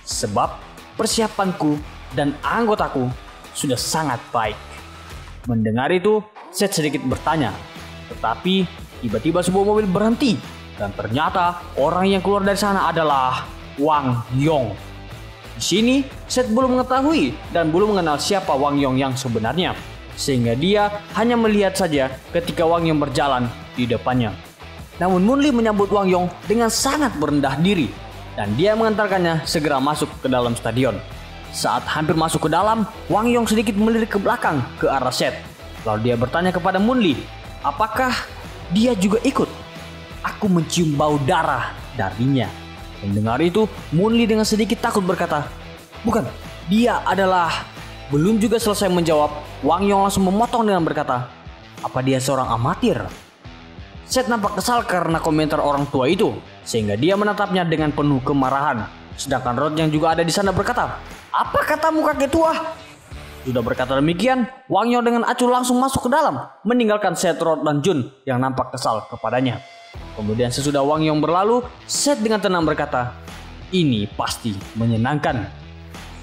"Sebab persiapanku dan anggotaku sudah sangat baik." Mendengar itu, Seth sedikit bertanya, tetapi tiba-tiba sebuah mobil berhenti. Dan ternyata orang yang keluar dari sana adalah Wang Yong. Di sini Seth belum mengetahui dan belum mengenal siapa Wang Yong yang sebenarnya, sehingga dia hanya melihat saja ketika Wang Yong berjalan di depannya. Namun Moon Lee menyambut Wang Yong dengan sangat berendah diri dan dia mengantarkannya segera masuk ke dalam stadion. Saat hampir masuk ke dalam, Wang Yong sedikit melirik ke belakang ke arah Seth. Lalu dia bertanya kepada Moon Lee, apakah dia juga ikut? "Aku mencium bau darah darinya." Mendengar itu, Moon Lee dengan sedikit takut berkata, "Bukan, dia adalah..." Belum juga selesai menjawab, Wang Yong langsung memotong dengan berkata, "Apa dia seorang amatir?" Seth nampak kesal karena komentar orang tua itu, sehingga dia menatapnya dengan penuh kemarahan. Sedangkan Rod yang juga ada di sana berkata, "Apa katamu kakek tua?" Sudah berkata demikian, Wang Yong dengan acuh langsung masuk ke dalam, meninggalkan Seth, Rod, dan Jun yang nampak kesal kepadanya. Kemudian sesudah Wang Yong berlalu, Seth dengan tenang berkata, "Ini pasti menyenangkan."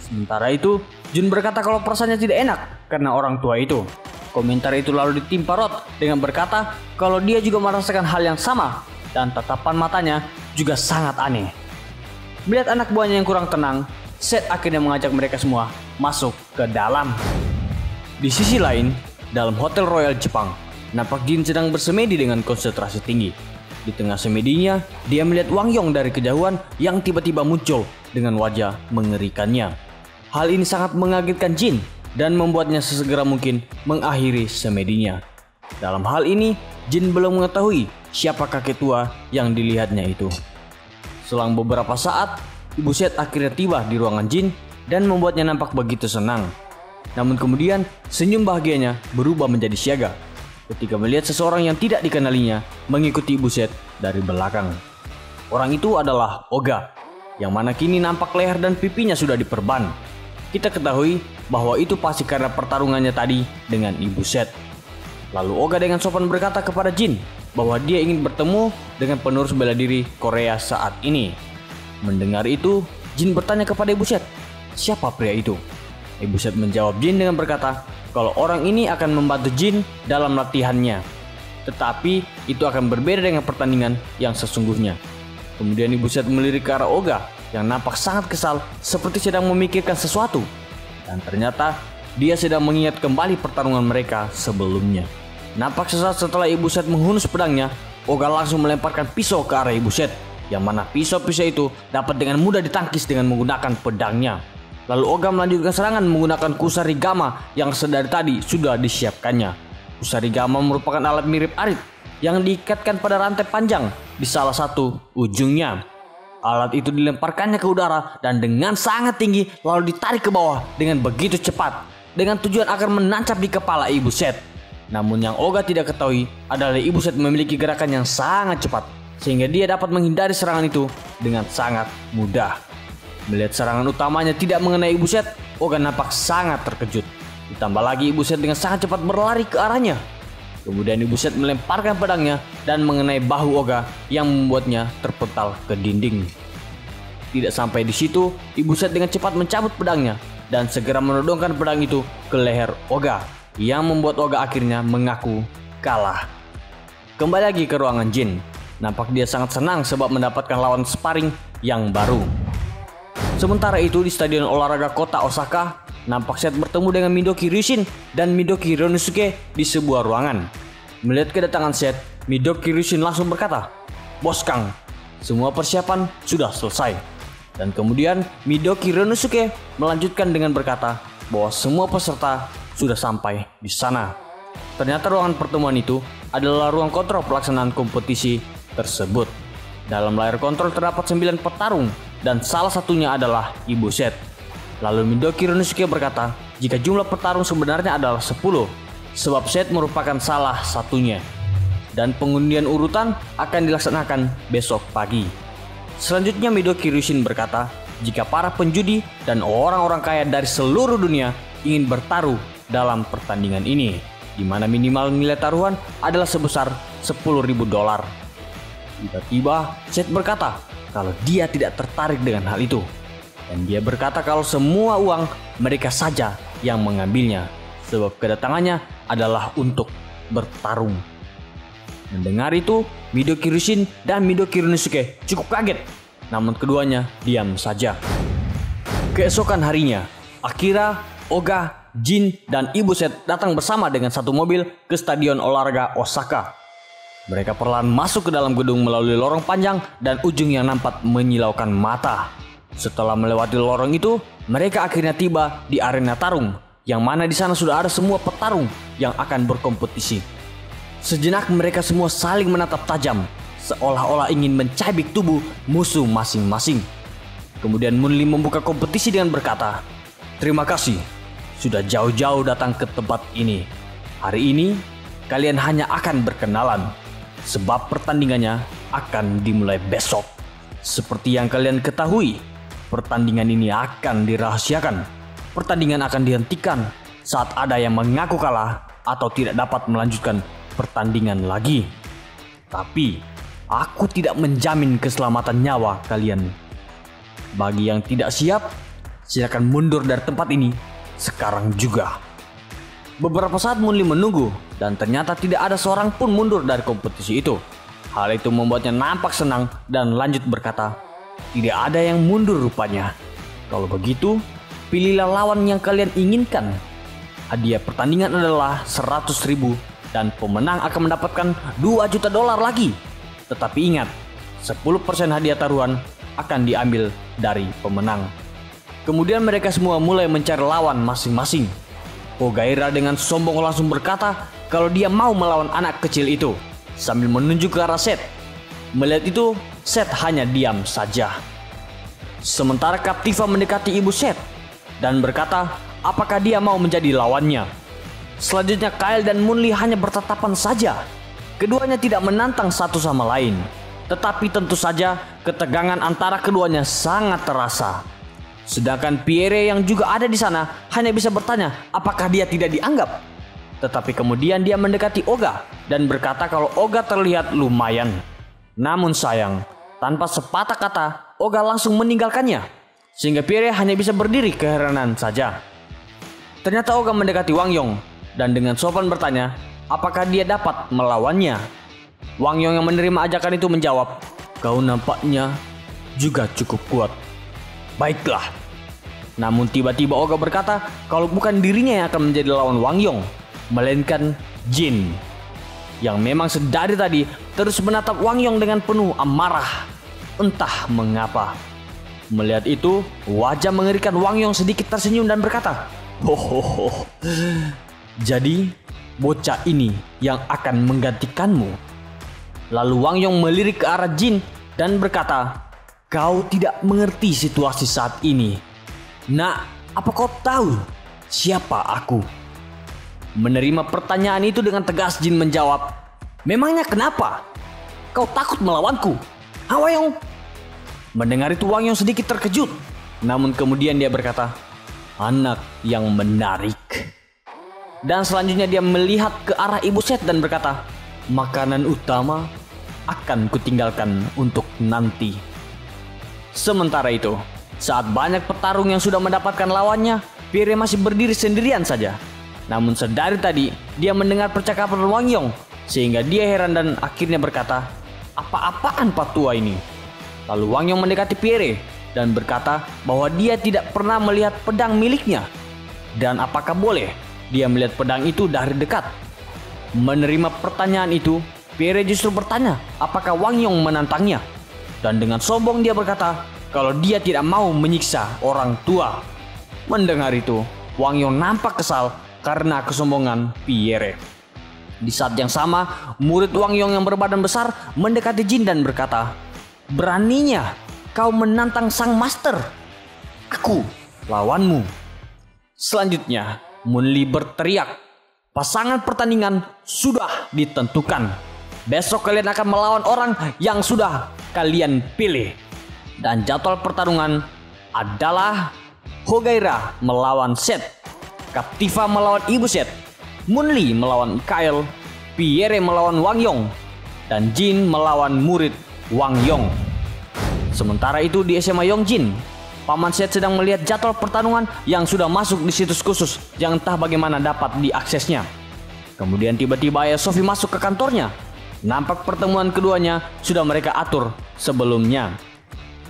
Sementara itu, Jun berkata kalau perasaannya tidak enak karena orang tua itu. Komentar itu lalu ditimpa Rod dengan berkata kalau dia juga merasakan hal yang sama dan tatapan matanya juga sangat aneh. Melihat anak buahnya yang kurang tenang, Seth akhirnya mengajak mereka semua masuk ke dalam. Di sisi lain, dalam Hotel Royal Jepang, nampak Jin sedang bersemedi dengan konsentrasi tinggi. Di tengah semedinya, dia melihat Wang Yong dari kejauhan yang tiba-tiba muncul dengan wajah mengerikannya. Hal ini sangat mengagetkan Jin dan membuatnya sesegera mungkin mengakhiri semedinya. Dalam hal ini, Jin belum mengetahui siapa kakek tua yang dilihatnya itu. Selang beberapa saat, Ibu Seth akhirnya tiba di ruangan Jin dan membuatnya nampak begitu senang. Namun kemudian, senyum bahagianya berubah menjadi siaga ketika melihat seseorang yang tidak dikenalinya mengikuti Ibu Seth dari belakang. Orang itu adalah Oga, yang mana kini nampak leher dan pipinya sudah diperban. Kita ketahui bahwa itu pasti karena pertarungannya tadi dengan Ibu Seth. Lalu Oga dengan sopan berkata kepada Jin bahwa dia ingin bertemu dengan penerus bela diri Korea saat ini. Mendengar itu, Jin bertanya kepada Ibu Seth, siapa pria itu? Ibu Seth menjawab Jin dengan berkata kalau orang ini akan membantu Jin dalam latihannya, tetapi itu akan berbeda dengan pertandingan yang sesungguhnya. Kemudian Ibu Seth melirik ke arah Oga yang nampak sangat kesal seperti sedang memikirkan sesuatu. Dan ternyata dia sedang mengingat kembali pertarungan mereka sebelumnya. Nampak sesaat setelah Ibu Seth menghunus pedangnya, Oga langsung melemparkan pisau ke arah Ibu Seth, yang mana pisau-pisau itu dapat dengan mudah ditangkis dengan menggunakan pedangnya. Lalu Oga melanjutkan serangan menggunakan kusarigama yang sedari tadi sudah disiapkannya. Kusarigama merupakan alat mirip arit yang diikatkan pada rantai panjang di salah satu ujungnya. Alat itu dilemparkannya ke udara dan dengan sangat tinggi lalu ditarik ke bawah dengan begitu cepat dengan tujuan agar menancap di kepala Ibu Seth. Namun yang Oga tidak ketahui adalah Ibu Seth memiliki gerakan yang sangat cepat sehingga dia dapat menghindari serangan itu dengan sangat mudah. Melihat serangan utamanya tidak mengenai Ibu Seth, Oga nampak sangat terkejut. Ditambah lagi Ibu Seth dengan sangat cepat berlari ke arahnya. Kemudian Ibu Seth melemparkan pedangnya dan mengenai bahu Oga yang membuatnya terpental ke dinding. Tidak sampai di situ, Ibu Seth dengan cepat mencabut pedangnya dan segera menodongkan pedang itu ke leher Oga yang membuat Oga akhirnya mengaku kalah. Kembali lagi ke ruangan Jin. Nampak dia sangat senang sebab mendapatkan lawan sparring yang baru. Sementara itu di stadion olahraga kota Osaka, nampak Seth bertemu dengan Midoki Ryushin dan Midoki Ryunosuke di sebuah ruangan. Melihat kedatangan Seth, Midoki Ryushin langsung berkata, "Bos Kang, semua persiapan sudah selesai." Dan kemudian Midoki Ryunosuke melanjutkan dengan berkata bahwa semua peserta sudah sampai di sana. Ternyata ruangan pertemuan itu adalah ruang kontrol pelaksanaan kompetisi tersebut. Dalam layar kontrol terdapat 9 petarung dan salah satunya adalah Ibu Set. Lalu Midoki Ryunosuke berkata jika jumlah petarung sebenarnya adalah 10, sebab Set merupakan salah satunya. Dan pengundian urutan akan dilaksanakan besok pagi. Selanjutnya Midoki Ryushin berkata jika para penjudi dan orang-orang kaya dari seluruh dunia ingin bertaruh dalam pertandingan ini, di mana minimal nilai taruhan adalah sebesar $10.000. Tiba-tiba Set berkata kalau dia tidak tertarik dengan hal itu. Dan dia berkata kalau semua uang mereka saja yang mengambilnya, sebab kedatangannya adalah untuk bertarung. Mendengar itu, Midoki Ryushin dan Midoki Ryunosuke cukup kaget, namun keduanya diam saja. Keesokan harinya, Akira, Oga, Jin, dan Ibu Set datang bersama dengan satu mobil ke stadion olahraga Osaka. Mereka perlahan masuk ke dalam gedung melalui lorong panjang dan ujung yang nampak menyilaukan mata. Setelah melewati lorong itu, mereka akhirnya tiba di arena tarung, yang mana di sana sudah ada semua petarung yang akan berkompetisi. Sejenak mereka semua saling menatap tajam, seolah-olah ingin mencabik tubuh musuh masing-masing. Kemudian Munli membuka kompetisi dengan berkata, "Terima kasih sudah jauh-jauh datang ke tempat ini. Hari ini kalian hanya akan berkenalan, sebab pertandingannya akan dimulai besok. Seperti yang kalian ketahui, pertandingan ini akan dirahasiakan. Pertandingan akan dihentikan saat ada yang mengaku kalah atau tidak dapat melanjutkan pertandingan lagi. Tapi aku tidak menjamin keselamatan nyawa kalian. Bagi yang tidak siap, silakan mundur dari tempat ini sekarang juga." Beberapa saat Munli menunggu dan ternyata tidak ada seorang pun mundur dari kompetisi itu. Hal itu membuatnya nampak senang dan lanjut berkata, "Tidak ada yang mundur rupanya. Kalau begitu, pilihlah lawan yang kalian inginkan. Hadiah pertandingan adalah 100.000 dan pemenang akan mendapatkan $2 juta lagi. Tetapi ingat, 10% hadiah taruhan akan diambil dari pemenang." Kemudian mereka semua mulai mencari lawan masing-masing. Ogaira dengan sombong langsung berkata kalau dia mau melawan anak kecil itu, sambil menunjuk ke arah Set. Melihat itu, Set hanya diam saja. Sementara Captiva mendekati Ibu Set dan berkata apakah dia mau menjadi lawannya. Selanjutnya Kyle dan Munli hanya bertatapan saja. Keduanya tidak menantang satu sama lain. Tetapi tentu saja ketegangan antara keduanya sangat terasa. Sedangkan Pierre yang juga ada di sana hanya bisa bertanya apakah dia tidak dianggap. Tetapi kemudian dia mendekati Oga dan berkata kalau Oga terlihat lumayan. Namun sayang, tanpa sepatah kata Oga langsung meninggalkannya. Sehingga Pierre hanya bisa berdiri keheranan saja. Ternyata Oga mendekati Wang Yong dan dengan sopan bertanya apakah dia dapat melawannya. Wang Yong yang menerima ajakan itu menjawab, "Kau nampaknya juga cukup kuat." "Baiklah." Namun tiba-tiba Oga berkata kalau bukan dirinya yang akan menjadi lawan Wang Yong, melainkan Jin, yang memang sedari tadi terus menatap Wang Yong dengan penuh amarah. Entah mengapa. Melihat itu, wajah mengerikan Wang Yong sedikit tersenyum dan berkata, "Hohoho. Jadi, bocah ini yang akan menggantikanmu." Lalu Wang Yong melirik ke arah Jin dan berkata, "Kau tidak mengerti situasi saat ini. Nak, apa kau tahu siapa aku?" Menerima pertanyaan itu dengan tegas, Jin menjawab, "Memangnya kenapa? Kau takut melawanku, Wang Yong?" Mendengar itu Wang Yong sedikit terkejut. Namun kemudian dia berkata, "Anak yang menarik." Dan selanjutnya dia melihat ke arah Ibu Set dan berkata, "Makanan utama akan kutinggalkan untuk nanti." Sementara itu, saat banyak petarung yang sudah mendapatkan lawannya, Pierre masih berdiri sendirian saja. Namun sedari tadi dia mendengar percakapan Wang Yong, sehingga dia heran dan akhirnya berkata, "Apa-apaan Pak Tua ini?" Lalu Wang Yong mendekati Pierre dan berkata bahwa dia tidak pernah melihat pedang miliknya. Dan apakah boleh dia melihat pedang itu dari dekat? Menerima pertanyaan itu, Pierre justru bertanya apakah Wang Yong menantangnya. Dan dengan sombong dia berkata kalau dia tidak mau menyiksa orang tua. Mendengar itu, Wang Yong nampak kesal karena kesombongan Pierre. Di saat yang sama, murid Wang Yong yang berbadan besar mendekati Jin dan berkata, "Beraninya kau menantang sang master? Aku lawanmu." Selanjutnya, Munli berteriak, "Pasangan pertandingan sudah ditentukan. Besok kalian akan melawan orang yang sudah kalian pilih. Dan jadwal pertarungan adalah Hogaira melawan Seth, Captiva melawan Ibu Seth, Munli melawan Kyle, Pierre melawan Wang Yong, dan Jin melawan murid Wang Yong." Sementara itu di SMA Yongjin, Paman Seth sedang melihat jadwal pertarungan yang sudah masuk di situs khusus yang entah bagaimana dapat diaksesnya. Kemudian tiba-tiba Ayah Sophie masuk ke kantornya. Nampak pertemuan keduanya sudah mereka atur sebelumnya.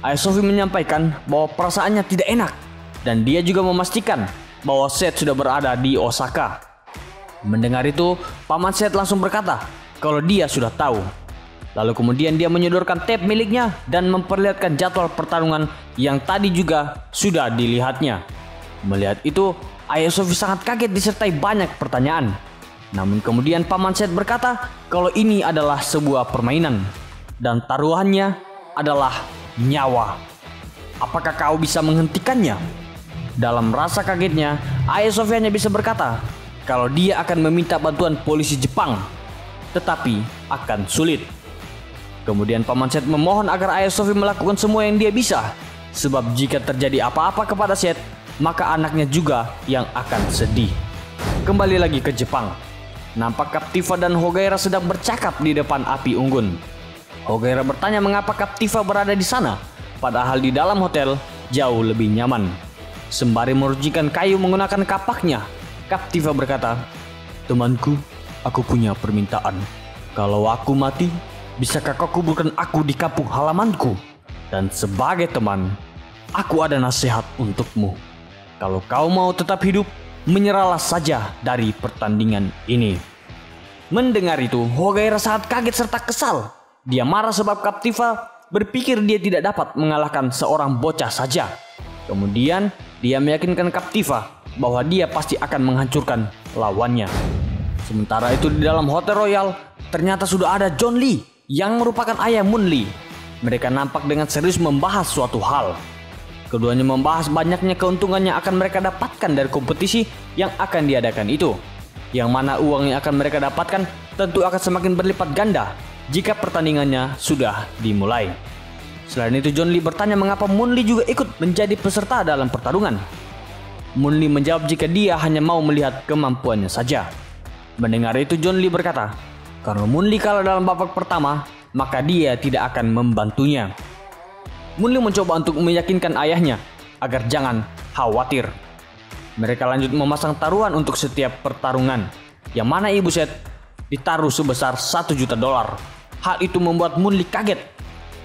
Ayah Sophie menyampaikan bahwa perasaannya tidak enak, dan dia juga memastikan bahwa Seth sudah berada di Osaka. Mendengar itu, Paman Seth langsung berkata kalau dia sudah tahu. Lalu kemudian dia menyodorkan tape miliknya dan memperlihatkan jadwal pertarungan yang tadi juga sudah dilihatnya. Melihat itu, Ayah Sophie sangat kaget disertai banyak pertanyaan. Namun kemudian Paman Seth berkata kalau ini adalah sebuah permainan dan taruhannya adalah nyawa. Apakah kau bisa menghentikannya? Dalam rasa kagetnya, Ayah Sophie hanya bisa berkata kalau dia akan meminta bantuan polisi Jepang, tetapi akan sulit. Kemudian Paman Seth memohon agar Ayah Sophie melakukan semua yang dia bisa, sebab jika terjadi apa-apa kepada Seth, maka anaknya juga yang akan sedih. Kembali lagi ke Jepang. Nampak Captiva dan Hogaira sedang bercakap di depan api unggun. Hogaira bertanya mengapa Captiva berada di sana, padahal di dalam hotel jauh lebih nyaman. Sembari merujikan kayu menggunakan kapaknya, Captiva berkata, "Temanku, aku punya permintaan. Kalau aku mati, bisakah kau kuburkan aku di kampung halamanku? Dan sebagai teman, aku ada nasihat untukmu. Kalau kau mau tetap hidup, menyerahlah saja dari pertandingan ini." Mendengar itu, Hogaira sangat kaget serta kesal. Dia marah sebab Captiva berpikir dia tidak dapat mengalahkan seorang bocah saja. Kemudian dia meyakinkan Captiva bahwa dia pasti akan menghancurkan lawannya. Sementara itu di dalam Hotel Royal, ternyata sudah ada John Lee yang merupakan ayah Munli. Mereka nampak dengan serius membahas suatu hal. Keduanya membahas banyaknya keuntungan yang akan mereka dapatkan dari kompetisi yang akan diadakan itu. Yang mana uang yang akan mereka dapatkan tentu akan semakin berlipat ganda jika pertandingannya sudah dimulai. Selain itu, John Lee bertanya mengapa Munli juga ikut menjadi peserta dalam pertarungan. Munli menjawab jika dia hanya mau melihat kemampuannya saja. Mendengar itu, John Lee berkata, "Karena Munli kalah dalam babak pertama, maka dia tidak akan membantunya." Munli mencoba untuk meyakinkan ayahnya agar jangan khawatir. Mereka lanjut memasang taruhan untuk setiap pertarungan, yang mana Ibu Seth ditaruh sebesar $1 juta. Hal itu membuat Munli kaget.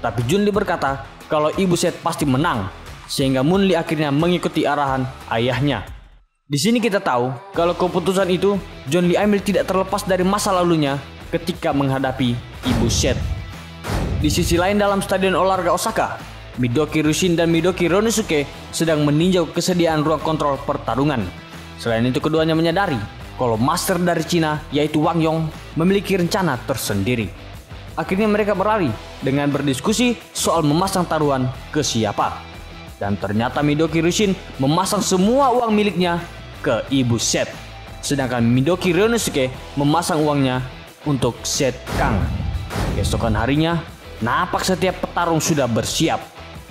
Tapi John Lee berkata kalau Ibu Seth pasti menang, sehingga Munli akhirnya mengikuti arahan ayahnya. Di sini kita tahu kalau keputusan itu John Lee ambil tidak terlepas dari masa lalunya ketika menghadapi Ibu Seth. Di sisi lain dalam stadion olahraga Osaka, Midoki Rushin dan Midoki Ryunosuke sedang meninjau kesediaan ruang kontrol pertarungan. Selain itu keduanya menyadari kalau master dari Cina yaitu Wang Yong memiliki rencana tersendiri. Akhirnya mereka berlari dengan berdiskusi soal memasang taruhan ke siapa. Dan ternyata Midoki Rushin memasang semua uang miliknya ke Ibu Seth. Sedangkan Midoki Ryunosuke memasang uangnya untuk Seth Kang. Keesokan harinya, nampak setiap petarung sudah bersiap.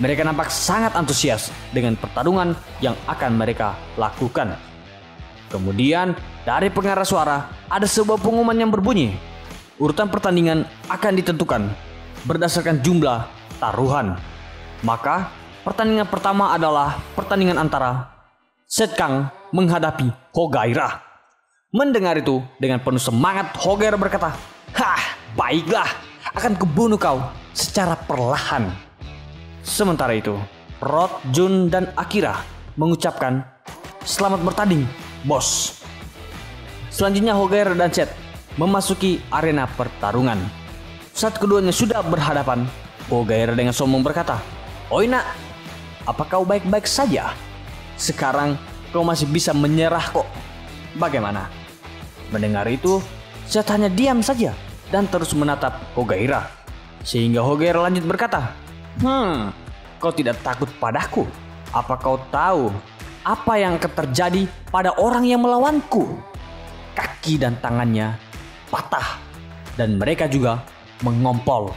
Mereka nampak sangat antusias dengan pertarungan yang akan mereka lakukan. Kemudian dari pengeras suara ada sebuah pengumuman yang berbunyi, urutan pertandingan akan ditentukan berdasarkan jumlah taruhan. Maka pertandingan pertama adalah pertandingan antara Seth Kang menghadapi Hogaira. Mendengar itu, dengan penuh semangat Hogaira berkata, "Hah, baiklah, akan kubunuh kau secara perlahan." Sementara itu, Rod, Jun, dan Akira mengucapkan, "Selamat bertanding, bos." Selanjutnya Hogaira dan Seth memasuki arena pertarungan. Saat keduanya sudah berhadapan, Hogaira dengan sombong berkata, "Oi nak, apa kau baik-baik saja? Sekarang kau masih bisa menyerah kok. Bagaimana?" Mendengar itu, Seth hanya diam saja dan terus menatap Hogaira. Sehingga Hogaira lanjut berkata, kau tidak takut padaku? Apa kau tahu apa yang akan terjadi pada orang yang melawanku?" Kaki dan tangannya patah dan mereka juga mengompol.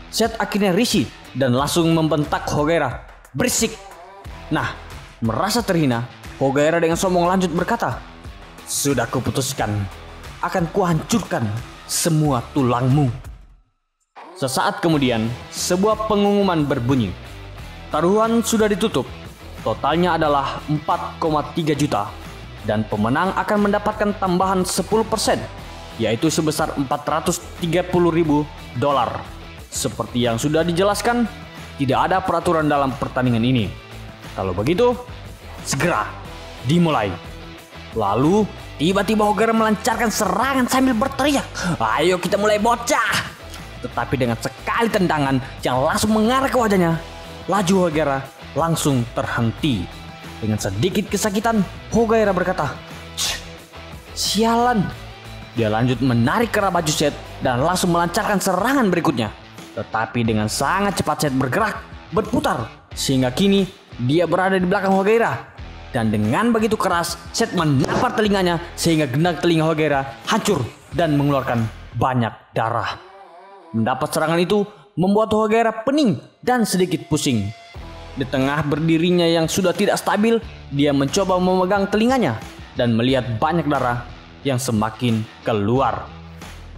Seth akhirnya risih dan langsung membentak Hogaira, "Berisik!" Nah, merasa terhina, Hogaira dengan sombong lanjut berkata, "Sudah kuputuskan, akan kuhancurkan semua tulangmu." Sesaat kemudian, sebuah pengumuman berbunyi. Taruhan sudah ditutup. Totalnya adalah 4,3 juta. Dan pemenang akan mendapatkan tambahan 10%, yaitu sebesar $430.000. Seperti yang sudah dijelaskan, tidak ada peraturan dalam pertandingan ini. Kalau begitu, segera dimulai. Lalu, tiba-tiba Hogaira melancarkan serangan sambil berteriak, "Ayo kita mulai bocah!" Tetapi dengan sekali tendangan yang langsung mengarah ke wajahnya, laju Hogaira langsung terhenti. Dengan sedikit kesakitan, Hogaira berkata, "Sialan." Dia lanjut menarik kerah baju Seth dan langsung melancarkan serangan berikutnya. Tetapi dengan sangat cepat Seth bergerak, berputar, sehingga kini dia berada di belakang Hogaira. Dan dengan begitu keras, Seth menampar telinganya sehingga genang telinga Hogaira hancur dan mengeluarkan banyak darah. Mendapat serangan itu membuat Hogaira pening dan sedikit pusing. Di tengah berdirinya yang sudah tidak stabil, dia mencoba memegang telinganya dan melihat banyak darah yang semakin keluar.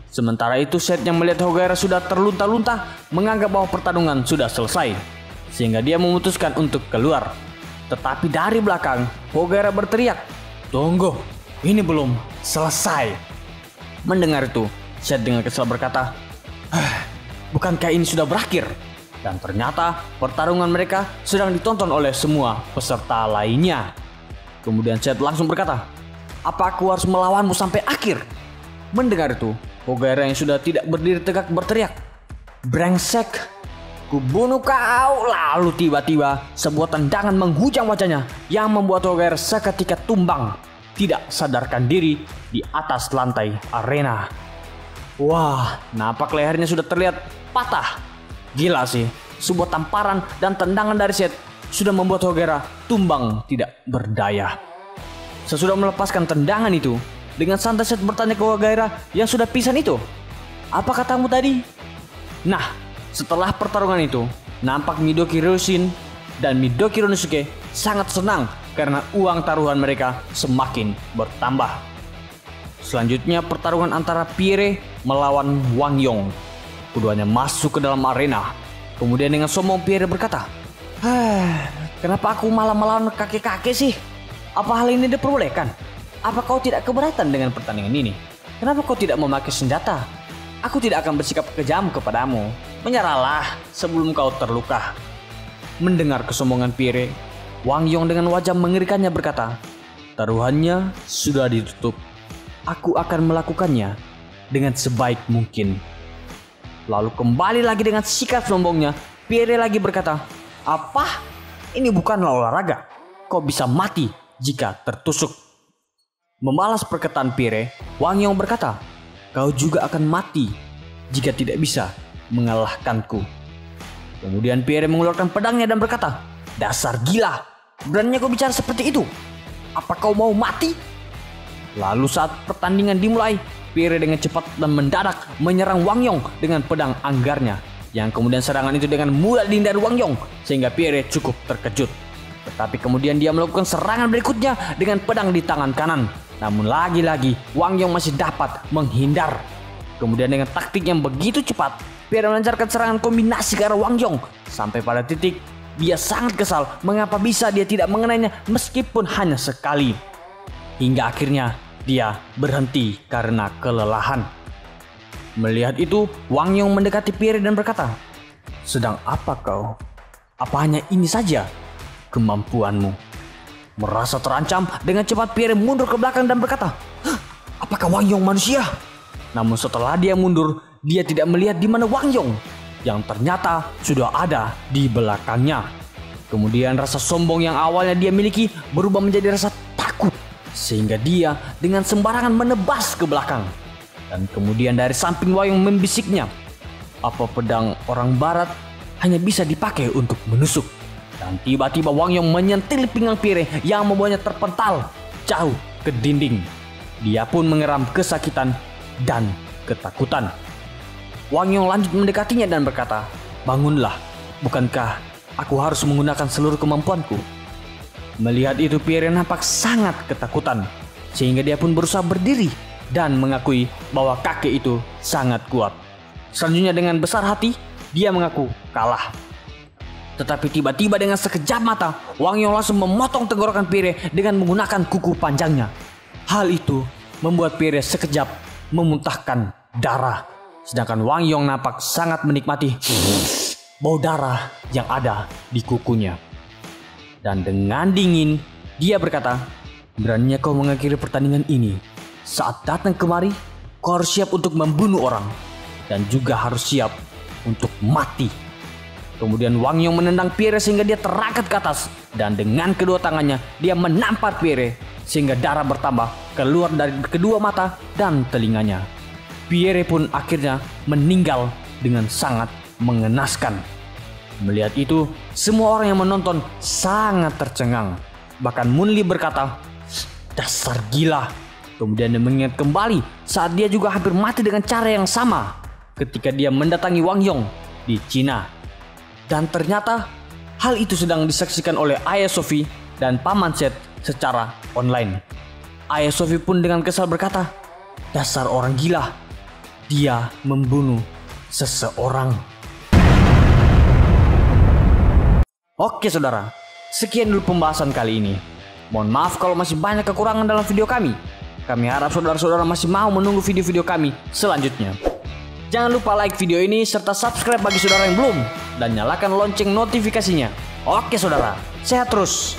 Sementara itu Seth yang melihat Hogaira sudah terlunta-lunta menganggap bahwa pertarungan sudah selesai, sehingga dia memutuskan untuk keluar. Tetapi dari belakang, Hogaira berteriak, "Tunggu, ini belum selesai." Mendengar itu, Seth dengan kesal berkata, "Bukankah ini sudah berakhir?" Dan ternyata pertarungan mereka sedang ditonton oleh semua peserta lainnya. Kemudian Seth langsung berkata, "Apa aku harus melawanmu sampai akhir?" Mendengar itu, Hogaira yang sudah tidak berdiri tegak berteriak, "Brengsek, kubunuh kau!" Lalu tiba-tiba sebuah tendangan menghujam wajahnya yang membuat Hogaira seketika tumbang, tidak sadarkan diri di atas lantai arena. Wah, napak lehernya sudah terlihat patah. Gila sih, sebuah tamparan dan tendangan dari Seth sudah membuat Hogaira tumbang tidak berdaya. Sesudah melepaskan tendangan itu, dengan santai Seth bertanya ke Hogaira yang sudah pingsan itu, "Apa katamu tadi?" Nah, setelah pertarungan itu, nampak Midoki Ryushin dan Midoki Ryunosuke sangat senang karena uang taruhan mereka semakin bertambah. Selanjutnya pertarungan antara Pierre melawan Wang Yong. Keduanya masuk ke dalam arena. Kemudian dengan sombong Pierre berkata, "Kenapa aku malah melawan kakek-kakek sih? Apa hal ini diperbolehkan? Apa kau tidak keberatan dengan pertandingan ini? Kenapa kau tidak memakai senjata? Aku tidak akan bersikap kejam kepadamu. Menyerahlah sebelum kau terluka." Mendengar kesombongan Pierre, Wang Yong dengan wajah mengerikannya berkata, "Taruhannya sudah ditutup. Aku akan melakukannya dengan sebaik mungkin." Lalu kembali lagi dengan sikap sombongnya, Pierre lagi berkata, "Apa? Ini bukanlah olahraga. Kau bisa mati jika tertusuk." Membalas perkataan Pierre, Wang Yong berkata, "Kau juga akan mati jika tidak bisa mengalahkanku." Kemudian Pierre mengeluarkan pedangnya dan berkata, "Dasar gila, beraninya kau bicara seperti itu? Apa kau mau mati?" Lalu saat pertandingan dimulai, Pierre dengan cepat dan mendadak menyerang Wang Yong dengan pedang anggarnya, yang kemudian serangan itu dengan mudah dihindari Wang Yong sehingga Pierre cukup terkejut. Tetapi kemudian dia melakukan serangan berikutnya dengan pedang di tangan kanan, namun lagi-lagi Wang Yong masih dapat menghindar. Kemudian dengan taktik yang begitu cepat, Pierre melancarkan serangan kombinasi ke arah Wang Yong sampai pada titik dia sangat kesal mengapa bisa dia tidak mengenainya meskipun hanya sekali. Hingga akhirnya dia berhenti karena kelelahan. Melihat itu, Wang Yong mendekati Pierre dan berkata, "Sedang apa kau? Apa hanya ini saja kemampuanmu?" Merasa terancam, dengan cepat Pierre mundur ke belakang dan berkata, "Apakah Wang Yong manusia?" Namun setelah dia mundur, dia tidak melihat di mana Wang Yong, yang ternyata sudah ada di belakangnya. Kemudian rasa sombong yang awalnya dia miliki berubah menjadi rasa takut, sehingga dia dengan sembarangan menebas ke belakang. Dan kemudian dari samping Wangyong membisiknya, apa pedang orang barat hanya bisa dipakai untuk menusuk. Dan tiba-tiba Wangyong menyentil pinggang Pierre yang membuatnya terpental jauh ke dinding. Dia pun mengeram kesakitan dan ketakutan. Wangyong lanjut mendekatinya dan berkata, "Bangunlah, bukankah aku harus menggunakan seluruh kemampuanku?" Melihat itu Pierre nampak sangat ketakutan, sehingga dia pun berusaha berdiri dan mengakui bahwa kakek itu sangat kuat. Selanjutnya dengan besar hati, dia mengaku kalah. Tetapi tiba-tiba dengan sekejap mata, Wangyong langsung memotong tenggorokan Pierre dengan menggunakan kuku panjangnya. Hal itu membuat Pierre sekejap memuntahkan darah. Sedangkan Wangyong nampak sangat menikmati bau darah yang ada di kukunya. Dan dengan dingin, dia berkata, "Beraninya kau mengakhiri pertandingan ini. Saat datang kemari, kau harus siap untuk membunuh orang. Dan juga harus siap untuk mati." Kemudian Wangyong menendang Pierre sehingga dia terangkat ke atas. Dan dengan kedua tangannya, dia menampar Pierre sehingga darah bertambah keluar dari kedua mata dan telinganya. Pierre pun akhirnya meninggal dengan sangat mengenaskan. Melihat itu, semua orang yang menonton sangat tercengang. Bahkan Munli berkata, "Dasar gila." Kemudian dia mengingat kembali saat dia juga hampir mati dengan cara yang sama ketika dia mendatangi Wangyong di Cina. Dan ternyata hal itu sedang disaksikan oleh Ayah Sophie dan Paman Set secara online. Ayah Sophie pun dengan kesal berkata, "Dasar orang gila. Dia membunuh seseorang." Oke saudara, sekian dulu pembahasan kali ini. Mohon maaf kalau masih banyak kekurangan dalam video kami. Kami harap saudara-saudara masih mau menunggu video-video kami selanjutnya. Jangan lupa like video ini serta subscribe bagi saudara yang belum. Dan nyalakan lonceng notifikasinya. Oke saudara, sehat terus.